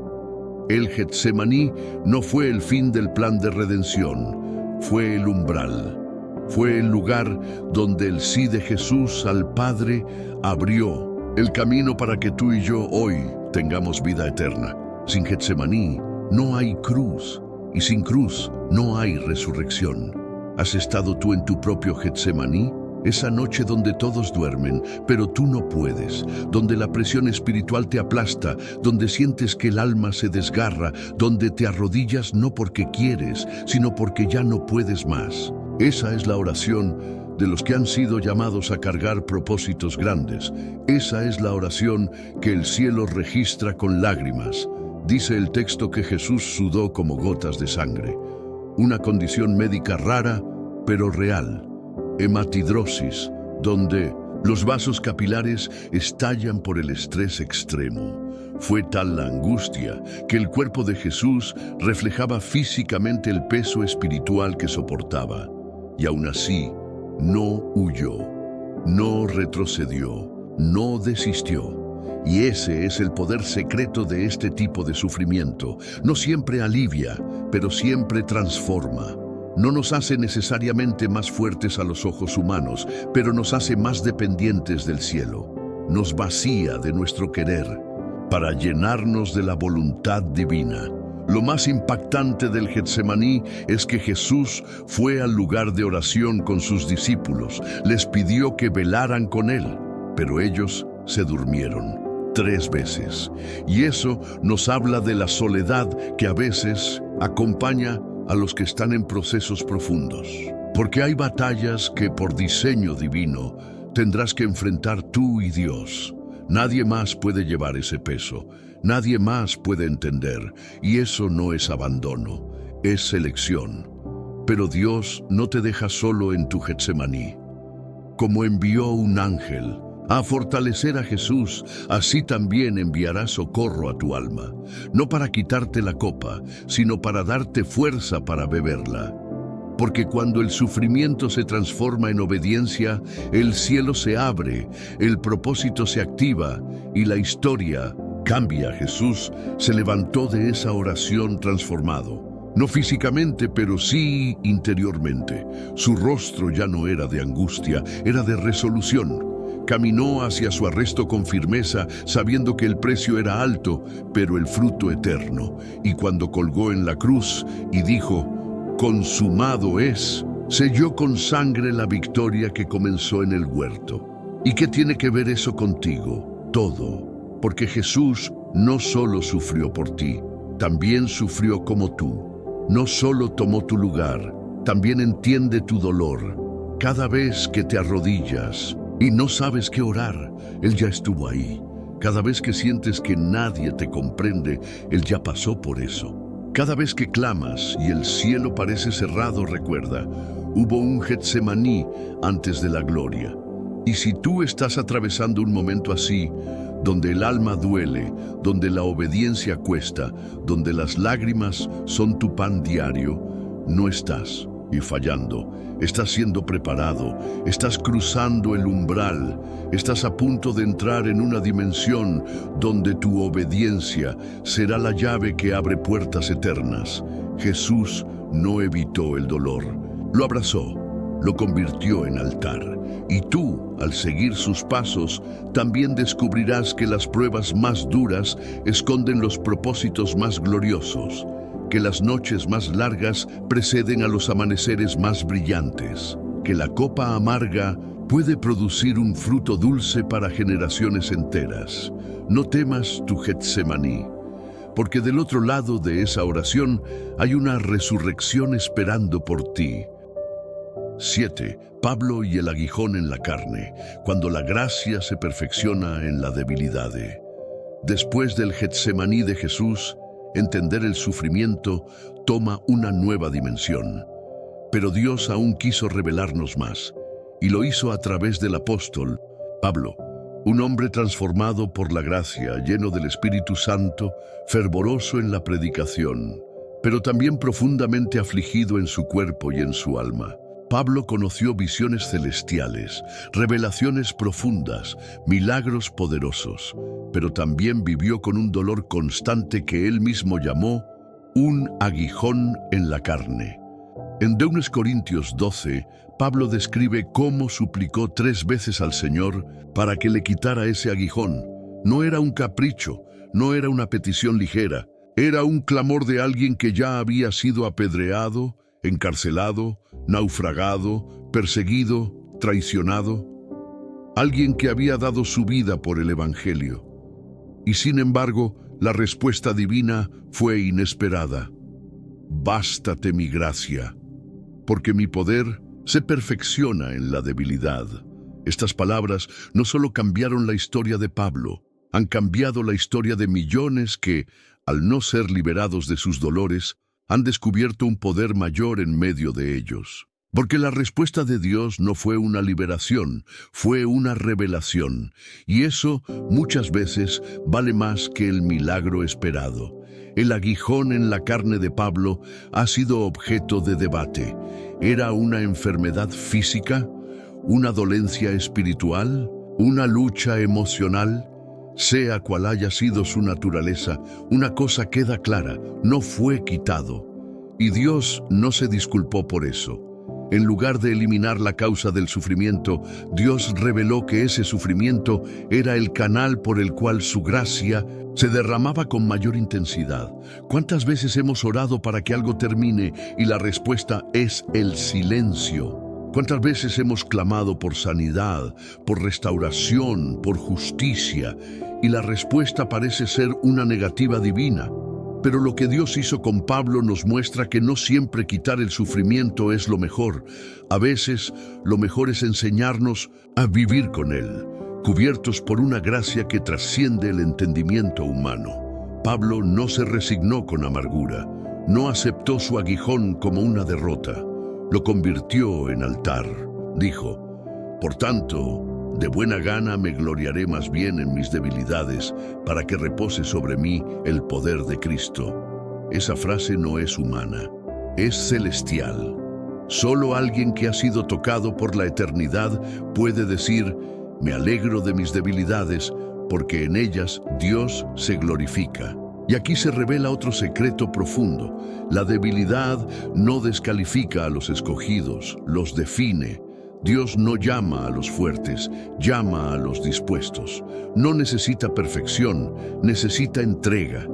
El Getsemaní no fue el fin del plan de redención, fue el umbral. Fue el lugar donde el sí de Jesús al Padre abrió el camino para que tú y yo hoy tengamos vida eterna. Sin Getsemaní no hay cruz, y sin cruz no hay resurrección. ¿Has estado tú en tu propio Getsemaní? Esa noche donde todos duermen, pero tú no puedes, donde la presión espiritual te aplasta, donde sientes que el alma se desgarra, donde te arrodillas no porque quieres, sino porque ya no puedes más. Esa es la oración de los que han sido llamados a cargar propósitos grandes. Esa es la oración que el cielo registra con lágrimas. Dice el texto que Jesús sudó como gotas de sangre. Una condición médica rara, pero real. Hematidrosis, donde los vasos capilares estallan por el estrés extremo. Fue tal la angustia que el cuerpo de Jesús reflejaba físicamente el peso espiritual que soportaba. Y aún así, no huyó, no retrocedió, no desistió. Y ese es el poder secreto de este tipo de sufrimiento. No siempre alivia, pero siempre transforma. No nos hace necesariamente más fuertes a los ojos humanos, pero nos hace más dependientes del cielo. Nos vacía de nuestro querer para llenarnos de la voluntad divina. Lo más impactante del Getsemaní es que Jesús fue al lugar de oración con sus discípulos. Les pidió que velaran con él, pero ellos se durmieron 3 veces. Y eso nos habla de la soledad que a veces acompaña a los que están en procesos profundos. Porque hay batallas que por diseño divino tendrás que enfrentar tú y Dios. Nadie más puede llevar ese peso, nadie más puede entender, y eso no es abandono, es selección. Pero Dios no te deja solo en tu Getsemaní. Como envió un ángel a fortalecer a Jesús, así también enviará socorro a tu alma, no para quitarte la copa, sino para darte fuerza para beberla. Porque cuando el sufrimiento se transforma en obediencia, el cielo se abre, el propósito se activa y la historia cambia. Jesús se levantó de esa oración transformado. No físicamente, pero sí interiormente. Su rostro ya no era de angustia, era de resolución. Caminó hacia su arresto con firmeza, sabiendo que el precio era alto, pero el fruto eterno. Y cuando colgó en la cruz y dijo: consumado es, selló con sangre la victoria que comenzó en el huerto. ¿Y qué tiene que ver eso contigo? Todo. Porque Jesús no solo sufrió por ti, también sufrió como tú. No solo tomó tu lugar, también entiende tu dolor. Cada vez que te arrodillas y no sabes qué orar, Él ya estuvo ahí. Cada vez que sientes que nadie te comprende, Él ya pasó por eso. Cada vez que clamas y el cielo parece cerrado, recuerda, hubo un Getsemaní antes de la gloria. Y si tú estás atravesando un momento así, donde el alma duele, donde la obediencia cuesta, donde las lágrimas son tu pan diario, no estás y fallando. Estás siendo preparado, estás cruzando el umbral, estás a punto de entrar en una dimensión donde tu obediencia será la llave que abre puertas eternas. Jesús no evitó el dolor, lo abrazó, lo convirtió en altar. Y tú, al seguir sus pasos, también descubrirás que las pruebas más duras esconden los propósitos más gloriosos, que las noches más largas preceden a los amaneceres más brillantes, que la copa amarga puede producir un fruto dulce para generaciones enteras. No temas tu Getsemaní, porque del otro lado de esa oración hay una resurrección esperando por ti. 7. Pablo y el aguijón en la carne, cuando la gracia se perfecciona en la debilidad. Después del Getsemaní de Jesús, entender el sufrimiento toma una nueva dimensión. Pero Dios aún quiso revelarnos más, y lo hizo a través del apóstol Pablo, un hombre transformado por la gracia, lleno del Espíritu Santo, fervoroso en la predicación, pero también profundamente afligido en su cuerpo y en su alma. Pablo conoció visiones celestiales, revelaciones profundas, milagros poderosos, pero también vivió con un dolor constante que él mismo llamó un aguijón en la carne. En 2 Corintios 12, Pablo describe cómo suplicó 3 veces al Señor para que le quitara ese aguijón. No era un capricho, no era una petición ligera, era un clamor de alguien que ya había sido apedreado, encarcelado, naufragado, perseguido, traicionado. Alguien que había dado su vida por el Evangelio. Y sin embargo, la respuesta divina fue inesperada. Bástate mi gracia, porque mi poder se perfecciona en la debilidad. Estas palabras no solo cambiaron la historia de Pablo, han cambiado la historia de millones que, al no ser liberados de sus dolores, han descubierto un poder mayor en medio de ellos. Porque la respuesta de Dios no fue una liberación, fue una revelación. Y eso, muchas veces, vale más que el milagro esperado. El aguijón en la carne de Pablo ha sido objeto de debate. ¿Era una enfermedad física? ¿Una dolencia espiritual? ¿Una lucha emocional? Sea cual haya sido su naturaleza, una cosa queda clara: no fue quitado. Y Dios no se disculpó por eso. En lugar de eliminar la causa del sufrimiento, Dios reveló que ese sufrimiento era el canal por el cual su gracia se derramaba con mayor intensidad. ¿Cuántas veces hemos orado para que algo termine y la respuesta es el silencio? ¿Cuántas veces hemos clamado por sanidad, por restauración, por justicia, y la respuesta parece ser una negativa divina? Pero lo que Dios hizo con Pablo nos muestra que no siempre quitar el sufrimiento es lo mejor. A veces, lo mejor es enseñarnos a vivir con él, cubiertos por una gracia que trasciende el entendimiento humano. Pablo no se resignó con amargura, no aceptó su aguijón como una derrota. Lo convirtió en altar. Dijo: por tanto, de buena gana me gloriaré más bien en mis debilidades, para que repose sobre mí el poder de Cristo. Esa frase no es humana, es celestial. Solo alguien que ha sido tocado por la eternidad puede decir: me alegro de mis debilidades, porque en ellas Dios se glorifica. Y aquí se revela otro secreto profundo. La debilidad no descalifica a los escogidos, los define. Dios no llama a los fuertes, llama a los dispuestos. No necesita perfección, necesita entrega.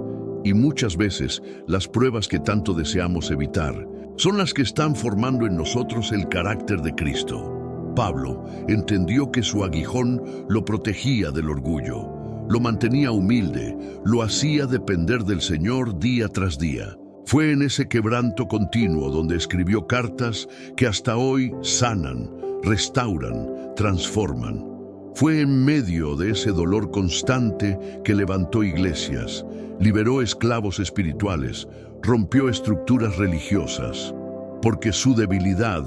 Y muchas veces las pruebas que tanto deseamos evitar son las que están formando en nosotros el carácter de Cristo. Pablo entendió que su aguijón lo protegía del orgullo. Lo mantenía humilde, lo hacía depender del Señor día tras día. Fue en ese quebranto continuo donde escribió cartas que hasta hoy sanan, restauran, transforman. Fue en medio de ese dolor constante que levantó iglesias, liberó esclavos espirituales, rompió estructuras religiosas, porque su debilidad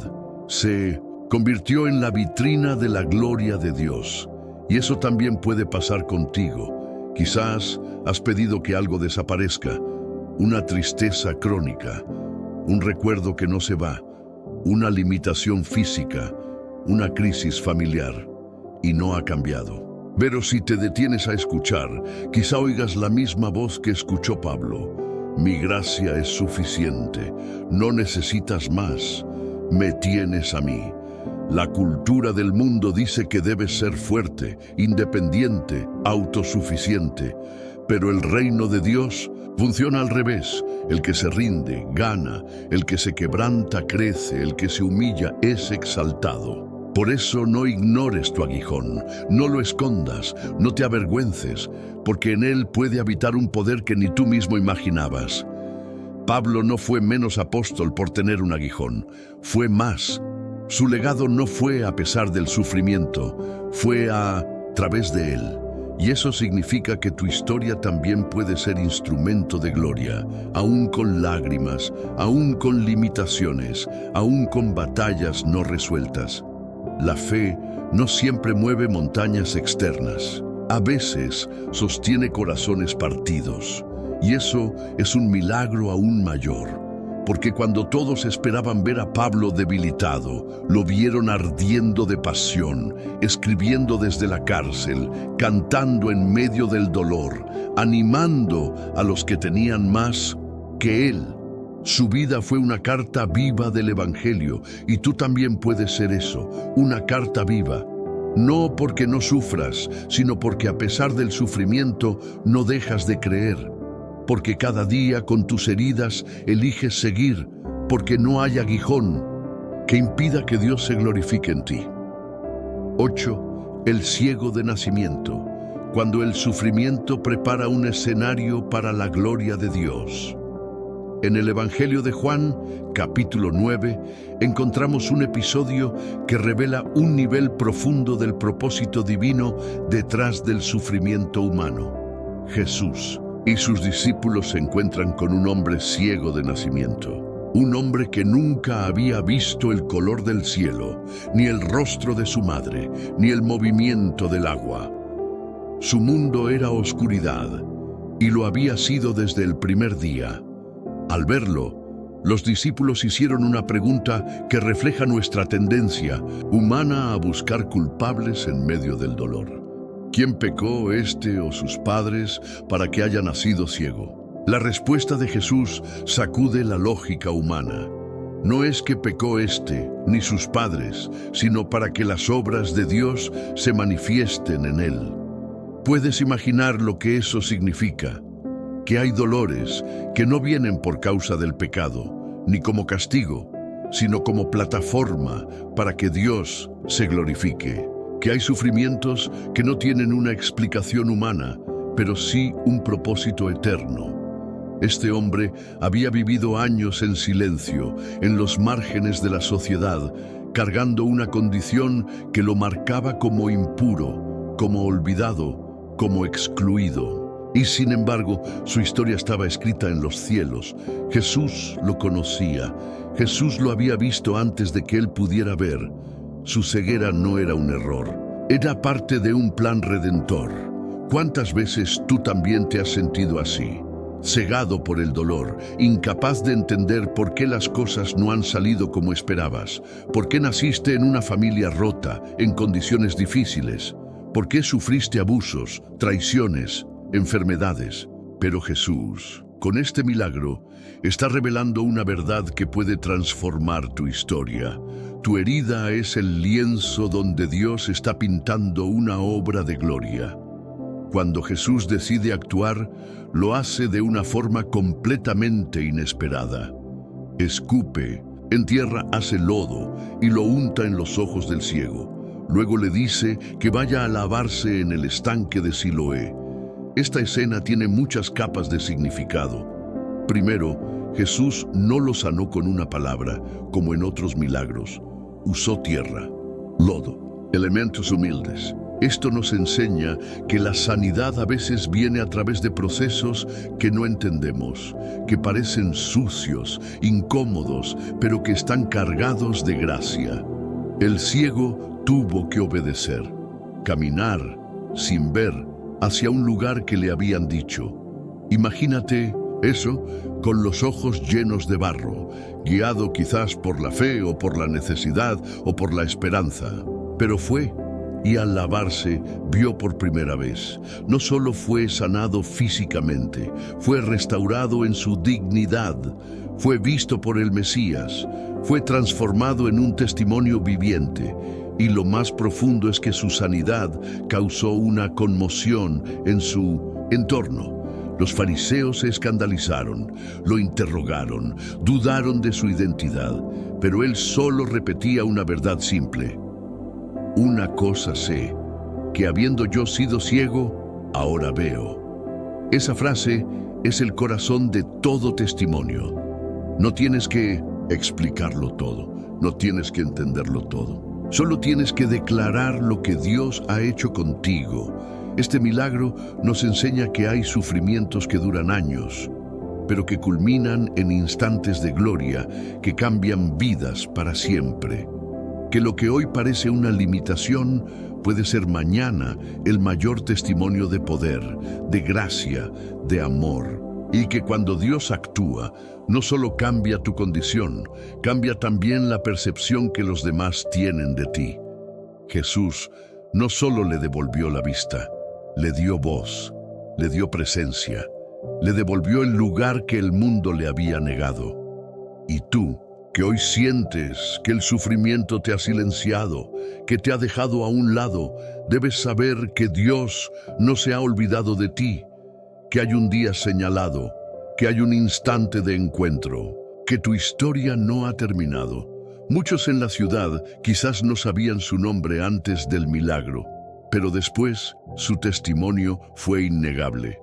se convirtió en la vitrina de la gloria de Dios. Y eso también puede pasar contigo. Quizás has pedido que algo desaparezca, una tristeza crónica, un recuerdo que no se va, una limitación física, una crisis familiar, y no ha cambiado. Pero si te detienes a escuchar, quizá oigas la misma voz que escuchó Pablo. Mi gracia es suficiente, no necesitas más, me tienes a mí. La cultura del mundo dice que debes ser fuerte, independiente, autosuficiente, pero el reino de Dios funciona al revés. El que se rinde, gana, el que se quebranta, crece, el que se humilla, es exaltado. Por eso no ignores tu aguijón, no lo escondas, no te avergüences, porque en él puede habitar un poder que ni tú mismo imaginabas. Pablo no fue menos apóstol por tener un aguijón, fue más. Su legado no fue a pesar del sufrimiento, fue a través de él. Y eso significa que tu historia también puede ser instrumento de gloria, aún con lágrimas, aún con limitaciones, aún con batallas no resueltas. La fe no siempre mueve montañas externas. A veces sostiene corazones partidos. Y eso es un milagro aún mayor. Porque cuando todos esperaban ver a Pablo debilitado, lo vieron ardiendo de pasión, escribiendo desde la cárcel, cantando en medio del dolor, animando a los que tenían más que él. Su vida fue una carta viva del Evangelio, y tú también puedes ser eso, una carta viva. No porque no sufras, sino porque a pesar del sufrimiento no dejas de creer. Porque cada día con tus heridas eliges seguir, porque no hay aguijón que impida que Dios se glorifique en ti. 8. El ciego de nacimiento, cuando el sufrimiento prepara un escenario para la gloria de Dios. En el Evangelio de Juan, capítulo 9, encontramos un episodio que revela un nivel profundo del propósito divino detrás del sufrimiento humano. Jesús y sus discípulos se encuentran con un hombre ciego de nacimiento, un hombre que nunca había visto el color del cielo, ni el rostro de su madre, ni el movimiento del agua. Su mundo era oscuridad, y lo había sido desde el primer día. Al verlo, los discípulos hicieron una pregunta que refleja nuestra tendencia humana a buscar culpables en medio del dolor. ¿Quién pecó, este o sus padres, para que haya nacido ciego? La respuesta de Jesús sacude la lógica humana. No es que pecó este, ni sus padres, sino para que las obras de Dios se manifiesten en él. ¿Puedes imaginar lo que eso significa? Que hay dolores que no vienen por causa del pecado, ni como castigo, sino como plataforma para que Dios se glorifique. Que hay sufrimientos que no tienen una explicación humana, pero sí un propósito eterno. Este hombre había vivido años en silencio, en los márgenes de la sociedad, cargando una condición que lo marcaba como impuro, como olvidado, como excluido. Y sin embargo, su historia estaba escrita en los cielos. Jesús lo conocía. Jesús lo había visto antes de que él pudiera ver. Su ceguera no era un error. Era parte de un plan redentor. ¿Cuántas veces tú también te has sentido así? Cegado por el dolor, incapaz de entender por qué las cosas no han salido como esperabas, por qué naciste en una familia rota, en condiciones difíciles, por qué sufriste abusos, traiciones, enfermedades. Pero Jesús, con este milagro, está revelando una verdad que puede transformar tu historia. Tu herida es el lienzo donde Dios está pintando una obra de gloria. Cuando Jesús decide actuar, lo hace de una forma completamente inesperada. Escupe, en tierra hace lodo y lo unta en los ojos del ciego. Luego le dice que vaya a lavarse en el estanque de Siloé. Esta escena tiene muchas capas de significado. Primero, Jesús no lo sanó con una palabra, como en otros milagros. Usó tierra, lodo, elementos humildes. Esto nos enseña que la sanidad a veces viene a través de procesos que no entendemos, que parecen sucios, incómodos, pero que están cargados de gracia. El ciego tuvo que obedecer, caminar, sin ver, hacia un lugar que le habían dicho. Imagínate Eso, con los ojos llenos de barro, guiado quizás por la fe o por la necesidad o por la esperanza. Pero fue, y al lavarse vio por primera vez. No solo fue sanado físicamente, fue restaurado en su dignidad, fue visto por el Mesías, fue transformado en un testimonio viviente. Y lo más profundo es que su sanidad causó una conmoción en su entorno. Los fariseos se escandalizaron, lo interrogaron, dudaron de su identidad, pero él solo repetía una verdad simple. Una cosa sé, que habiendo yo sido ciego, ahora veo. Esa frase es el corazón de todo testimonio. No tienes que explicarlo todo, no tienes que entenderlo todo. Solo tienes que declarar lo que Dios ha hecho contigo. Este milagro nos enseña que hay sufrimientos que duran años, pero que culminan en instantes de gloria que cambian vidas para siempre. Que lo que hoy parece una limitación puede ser mañana el mayor testimonio de poder, de gracia, de amor. Y que cuando Dios actúa, no solo cambia tu condición, cambia también la percepción que los demás tienen de ti. Jesús no solo le devolvió la vista, le dio voz, le dio presencia, le devolvió el lugar que el mundo le había negado. Y tú, que hoy sientes que el sufrimiento te ha silenciado, que te ha dejado a un lado, debes saber que Dios no se ha olvidado de ti, que hay un día señalado, que hay un instante de encuentro, que tu historia no ha terminado. Muchos en la ciudad quizás no sabían su nombre antes del milagro, pero después su testimonio fue innegable.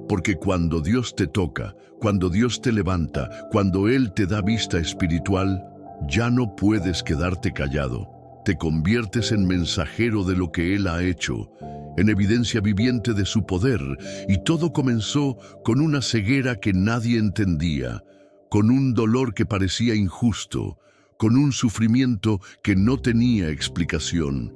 Porque cuando Dios te toca, cuando Dios te levanta, cuando Él te da vista espiritual, ya no puedes quedarte callado. Te conviertes en mensajero de lo que Él ha hecho, en evidencia viviente de su poder, y todo comenzó con una ceguera que nadie entendía, con un dolor que parecía injusto, con un sufrimiento que no tenía explicación.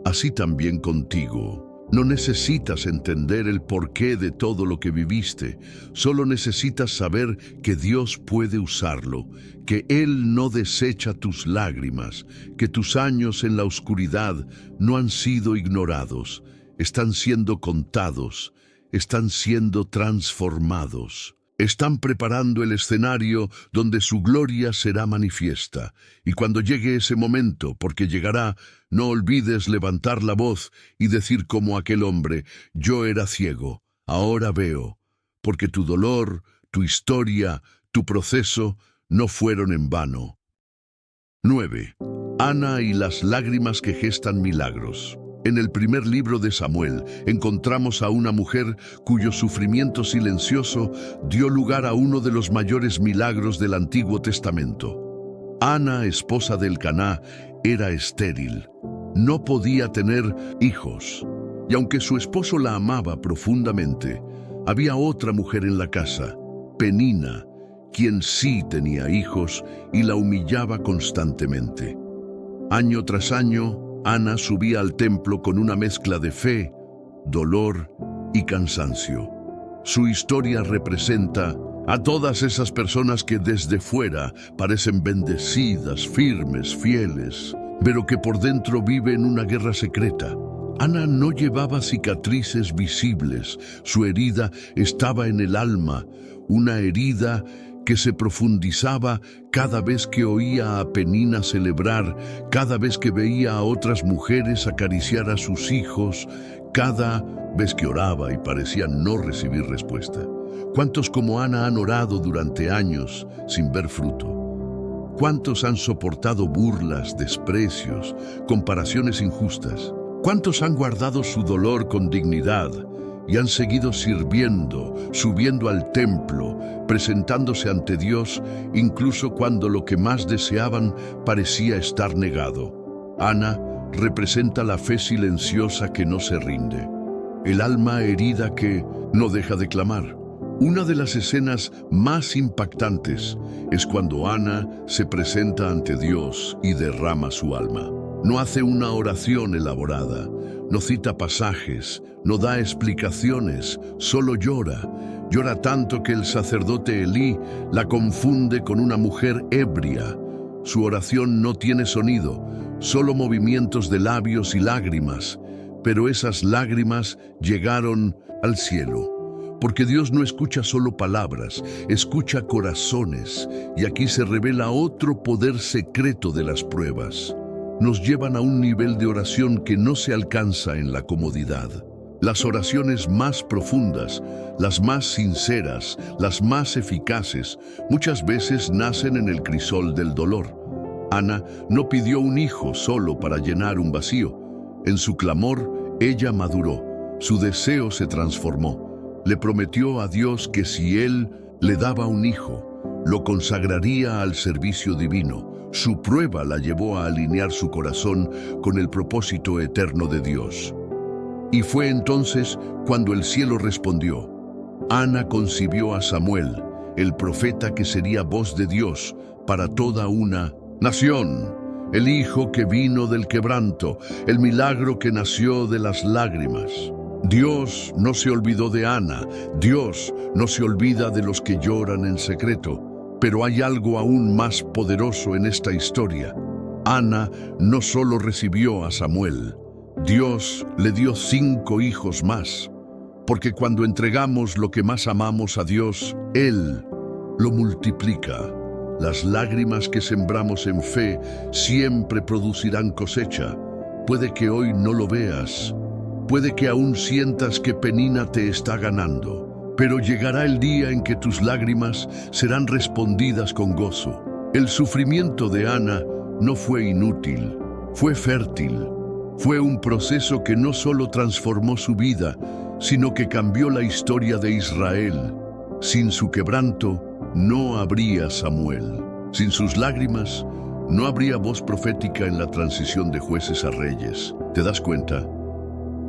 Así también contigo. No necesitas entender el porqué de todo lo que viviste, solo necesitas saber que Dios puede usarlo, que Él no desecha tus lágrimas, que tus años en la oscuridad no han sido ignorados, están siendo contados, están siendo transformados. Están preparando el escenario donde su gloria será manifiesta. Y cuando llegue ese momento, porque llegará, no olvides levantar la voz y decir como aquel hombre: yo era ciego, ahora veo, porque tu dolor, tu historia, tu proceso no fueron en vano. 9. Ana y las lágrimas que gestan milagros. En el primer libro de Samuel encontramos a una mujer cuyo sufrimiento silencioso dio lugar a uno de los mayores milagros del Antiguo Testamento. Ana, esposa de Elcaná, era estéril. No podía tener hijos. Y aunque su esposo la amaba profundamente, había otra mujer en la casa, Penina, quien sí tenía hijos y la humillaba constantemente. Año tras año, Ana subía al templo con una mezcla de fe, dolor y cansancio. Su historia representa a todas esas personas que desde fuera parecen bendecidas, firmes, fieles, pero que por dentro viven una guerra secreta. Ana no llevaba cicatrices visibles, su herida estaba en el alma, una herida que se profundizaba cada vez que oía a Penina celebrar, cada vez que veía a otras mujeres acariciar a sus hijos, cada vez que oraba y parecía no recibir respuesta. ¿Cuántos como Ana han orado durante años sin ver fruto? ¿Cuántos han soportado burlas, desprecios, comparaciones injustas? ¿Cuántos han guardado su dolor con dignidad y han seguido sirviendo, subiendo al templo, presentándose ante Dios, incluso cuando lo que más deseaban parecía estar negado? Ana representa la fe silenciosa que no se rinde, el alma herida que no deja de clamar. Una de las escenas más impactantes es cuando Ana se presenta ante Dios y derrama su alma. No hace una oración elaborada, no cita pasajes, no da explicaciones, solo llora, Llora tanto que el sacerdote Elí la confunde con una mujer ebria. Su oración no tiene sonido, solo movimientos de labios y lágrimas, pero esas lágrimas llegaron al cielo. Porque Dios no escucha solo palabras, escucha corazones, y aquí se revela otro poder secreto de las pruebas. Nos llevan a un nivel de oración que no se alcanza en la comodidad. Las oraciones más profundas, las más sinceras, las más eficaces, muchas veces nacen en el crisol del dolor. Ana no pidió un hijo solo para llenar un vacío. En su clamor, ella maduró, su deseo se transformó. Le prometió a Dios que si Él le daba un hijo, lo consagraría al servicio divino. Su prueba la llevó a alinear su corazón con el propósito eterno de Dios. Y fue entonces cuando el cielo respondió. Ana concibió a Samuel, el profeta que sería voz de Dios para toda una nación, el hijo que vino del quebranto, el milagro que nació de las lágrimas. Dios no se olvidó de Ana, Dios no se olvida de los que lloran en secreto, pero hay algo aún más poderoso en esta historia. Ana no solo recibió a Samuel, Dios le dio 5 hijos más, porque cuando entregamos lo que más amamos a Dios, Él lo multiplica. Las lágrimas que sembramos en fe siempre producirán cosecha. Puede que hoy no lo veas, puede que aún sientas que Penina te está ganando, pero llegará el día en que tus lágrimas serán respondidas con gozo. El sufrimiento de Ana no fue inútil, fue fértil. Fue un proceso que no solo transformó su vida, sino que cambió la historia de Israel. Sin su quebranto, no habría Samuel. Sin sus lágrimas, no habría voz profética en la transición de jueces a reyes. ¿Te das cuenta?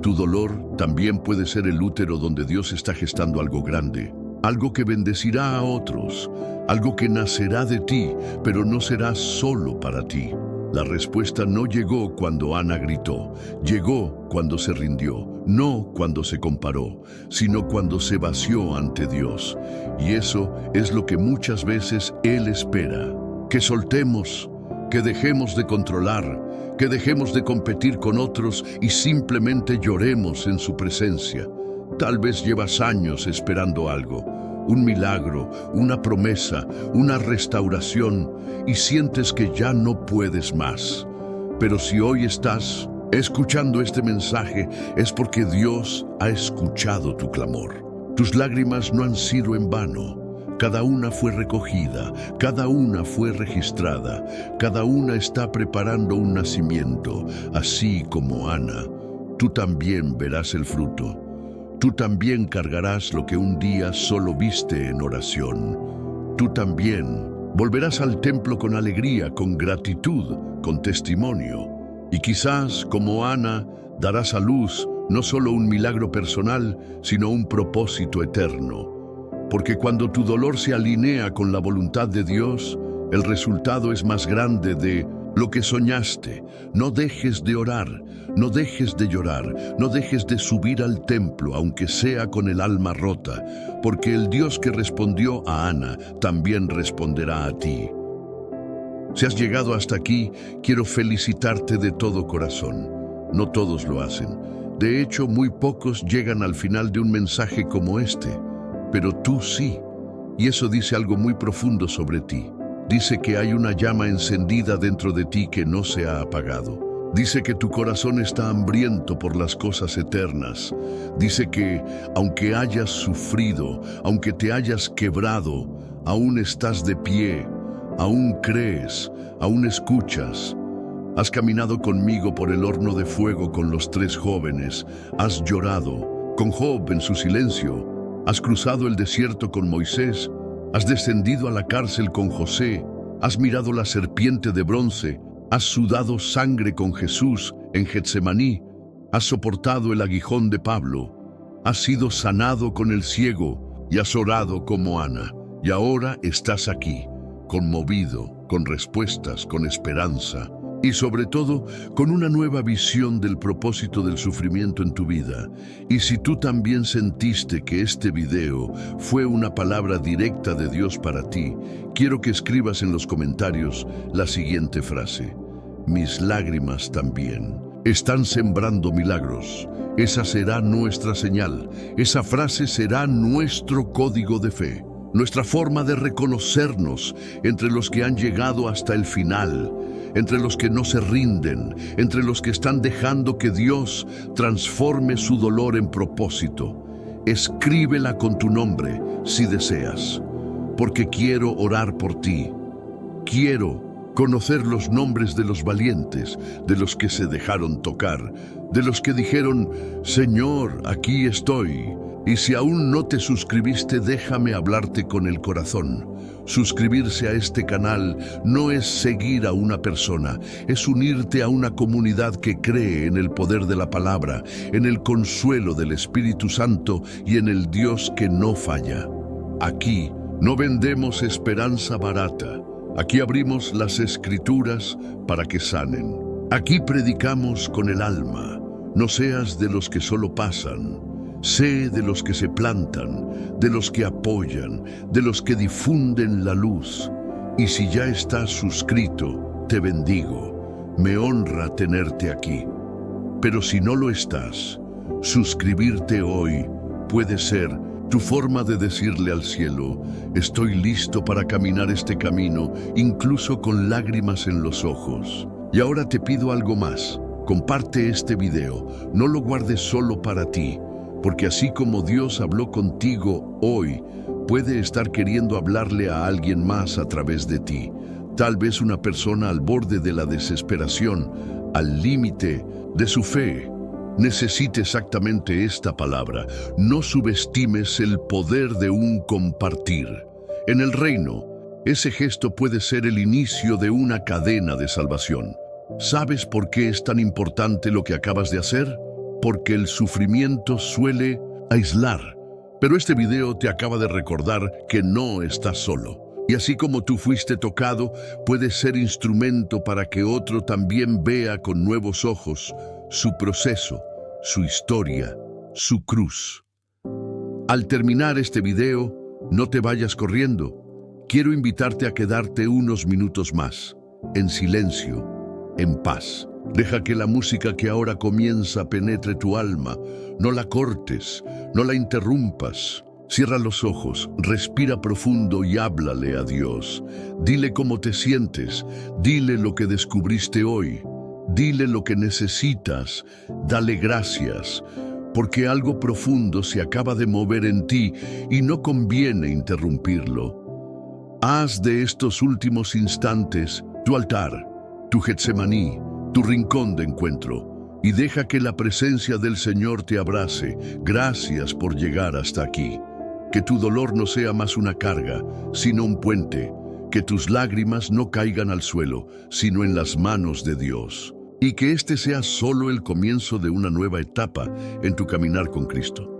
Tu dolor también puede ser el útero donde Dios está gestando algo grande, algo que bendecirá a otros, algo que nacerá de ti, pero no será solo para ti. La respuesta no llegó cuando Ana gritó, llegó cuando se rindió, no cuando se comparó, sino cuando se vació ante Dios. Y eso es lo que muchas veces Él espera, que soltemos, que dejemos de controlar, que dejemos de competir con otros y simplemente lloremos en su presencia. Tal vez llevas años esperando algo, un milagro, una promesa, una restauración, y sientes que ya no puedes más. Pero si hoy estás escuchando este mensaje, es porque Dios ha escuchado tu clamor. Tus lágrimas no han sido en vano. Cada una fue recogida, cada una fue registrada, cada una está preparando un nacimiento. Así como Ana, tú también verás el fruto. Tú también cargarás lo que un día solo viste en oración. Tú también volverás al templo con alegría, con gratitud, con testimonio. Y quizás, como Ana, darás a luz no solo un milagro personal, sino un propósito eterno. Porque cuando tu dolor se alinea con la voluntad de Dios, el resultado es más grande de lo que soñaste. No dejes de orar, no dejes de llorar, no dejes de subir al templo, aunque sea con el alma rota, porque el Dios que respondió a Ana también responderá a ti. Si has llegado hasta aquí, quiero felicitarte de todo corazón. No todos lo hacen. De hecho, muy pocos llegan al final de un mensaje como este, pero tú sí. Y eso dice algo muy profundo sobre ti. Dice que hay una llama encendida dentro de ti que no se ha apagado. Dice que tu corazón está hambriento por las cosas eternas. Dice que, aunque hayas sufrido, aunque te hayas quebrado, aún estás de pie, aún crees, aún escuchas. Has caminado conmigo por el horno de fuego con los 3 jóvenes. Has llorado con Job en su silencio. Has cruzado el desierto con Moisés. Has descendido a la cárcel con José, has mirado la serpiente de bronce, has sudado sangre con Jesús en Getsemaní, has soportado el aguijón de Pablo, has sido sanado con el ciego y has orado como Ana. Y ahora estás aquí, conmovido, con respuestas, con esperanza. Y sobre todo, con una nueva visión del propósito del sufrimiento en tu vida. Y si tú también sentiste que este video fue una palabra directa de Dios para ti, quiero que escribas en los comentarios la siguiente frase: mis lágrimas también están sembrando milagros. Esa será nuestra señal. Esa frase será nuestro código de fe. Nuestra forma de reconocernos entre los que han llegado hasta el final, entre los que no se rinden, entre los que están dejando que Dios transforme su dolor en propósito. Escríbela con tu nombre si deseas, porque quiero orar por ti. Quiero conocer los nombres de los valientes, de los que se dejaron tocar, de los que dijeron: Señor, aquí estoy. Y si aún no te suscribiste, déjame hablarte con el corazón. Suscribirse a este canal no es seguir a una persona, es unirte a una comunidad que cree en el poder de la palabra, en el consuelo del Espíritu Santo y en el Dios que no falla. Aquí no vendemos esperanza barata. Aquí abrimos las Escrituras para que sanen. Aquí predicamos con el alma. No seas de los que solo pasan. Sé de los que se plantan, de los que apoyan, de los que difunden la luz. Y si ya estás suscrito, te bendigo. Me honra tenerte aquí. Pero si no lo estás, suscribirte hoy puede ser tu forma de decirle al cielo: estoy listo para caminar este camino, incluso con lágrimas en los ojos. Y ahora te pido algo más. Comparte este video. No lo guardes solo para ti, porque así como Dios habló contigo hoy, puede estar queriendo hablarle a alguien más a través de ti. Tal vez una persona al borde de la desesperación, al límite de su fe, necesite exactamente esta palabra. No subestimes el poder de un compartir. En el reino, ese gesto puede ser el inicio de una cadena de salvación. ¿Sabes por qué es tan importante lo que acabas de hacer? Porque el sufrimiento suele aislar. Pero este video te acaba de recordar que no estás solo. Y así como tú fuiste tocado, puedes ser instrumento para que otro también vea con nuevos ojos su proceso, su historia, su cruz. Al terminar este video, no te vayas corriendo. Quiero invitarte a quedarte unos minutos más, en silencio, en paz. Deja que la música que ahora comienza penetre tu alma. No la cortes, no la interrumpas. Cierra los ojos, respira profundo y háblale a Dios. Dile cómo te sientes, dile lo que descubriste hoy, dile lo que necesitas, dale gracias, porque algo profundo se acaba de mover en ti y no conviene interrumpirlo. Haz de estos últimos instantes tu altar, tu Getsemaní, tu rincón de encuentro, y deja que la presencia del Señor te abrace. Gracias por llegar hasta aquí. Que tu dolor no sea más una carga, sino un puente. Que tus lágrimas no caigan al suelo, sino en las manos de Dios. Y que este sea solo el comienzo de una nueva etapa en tu caminar con Cristo.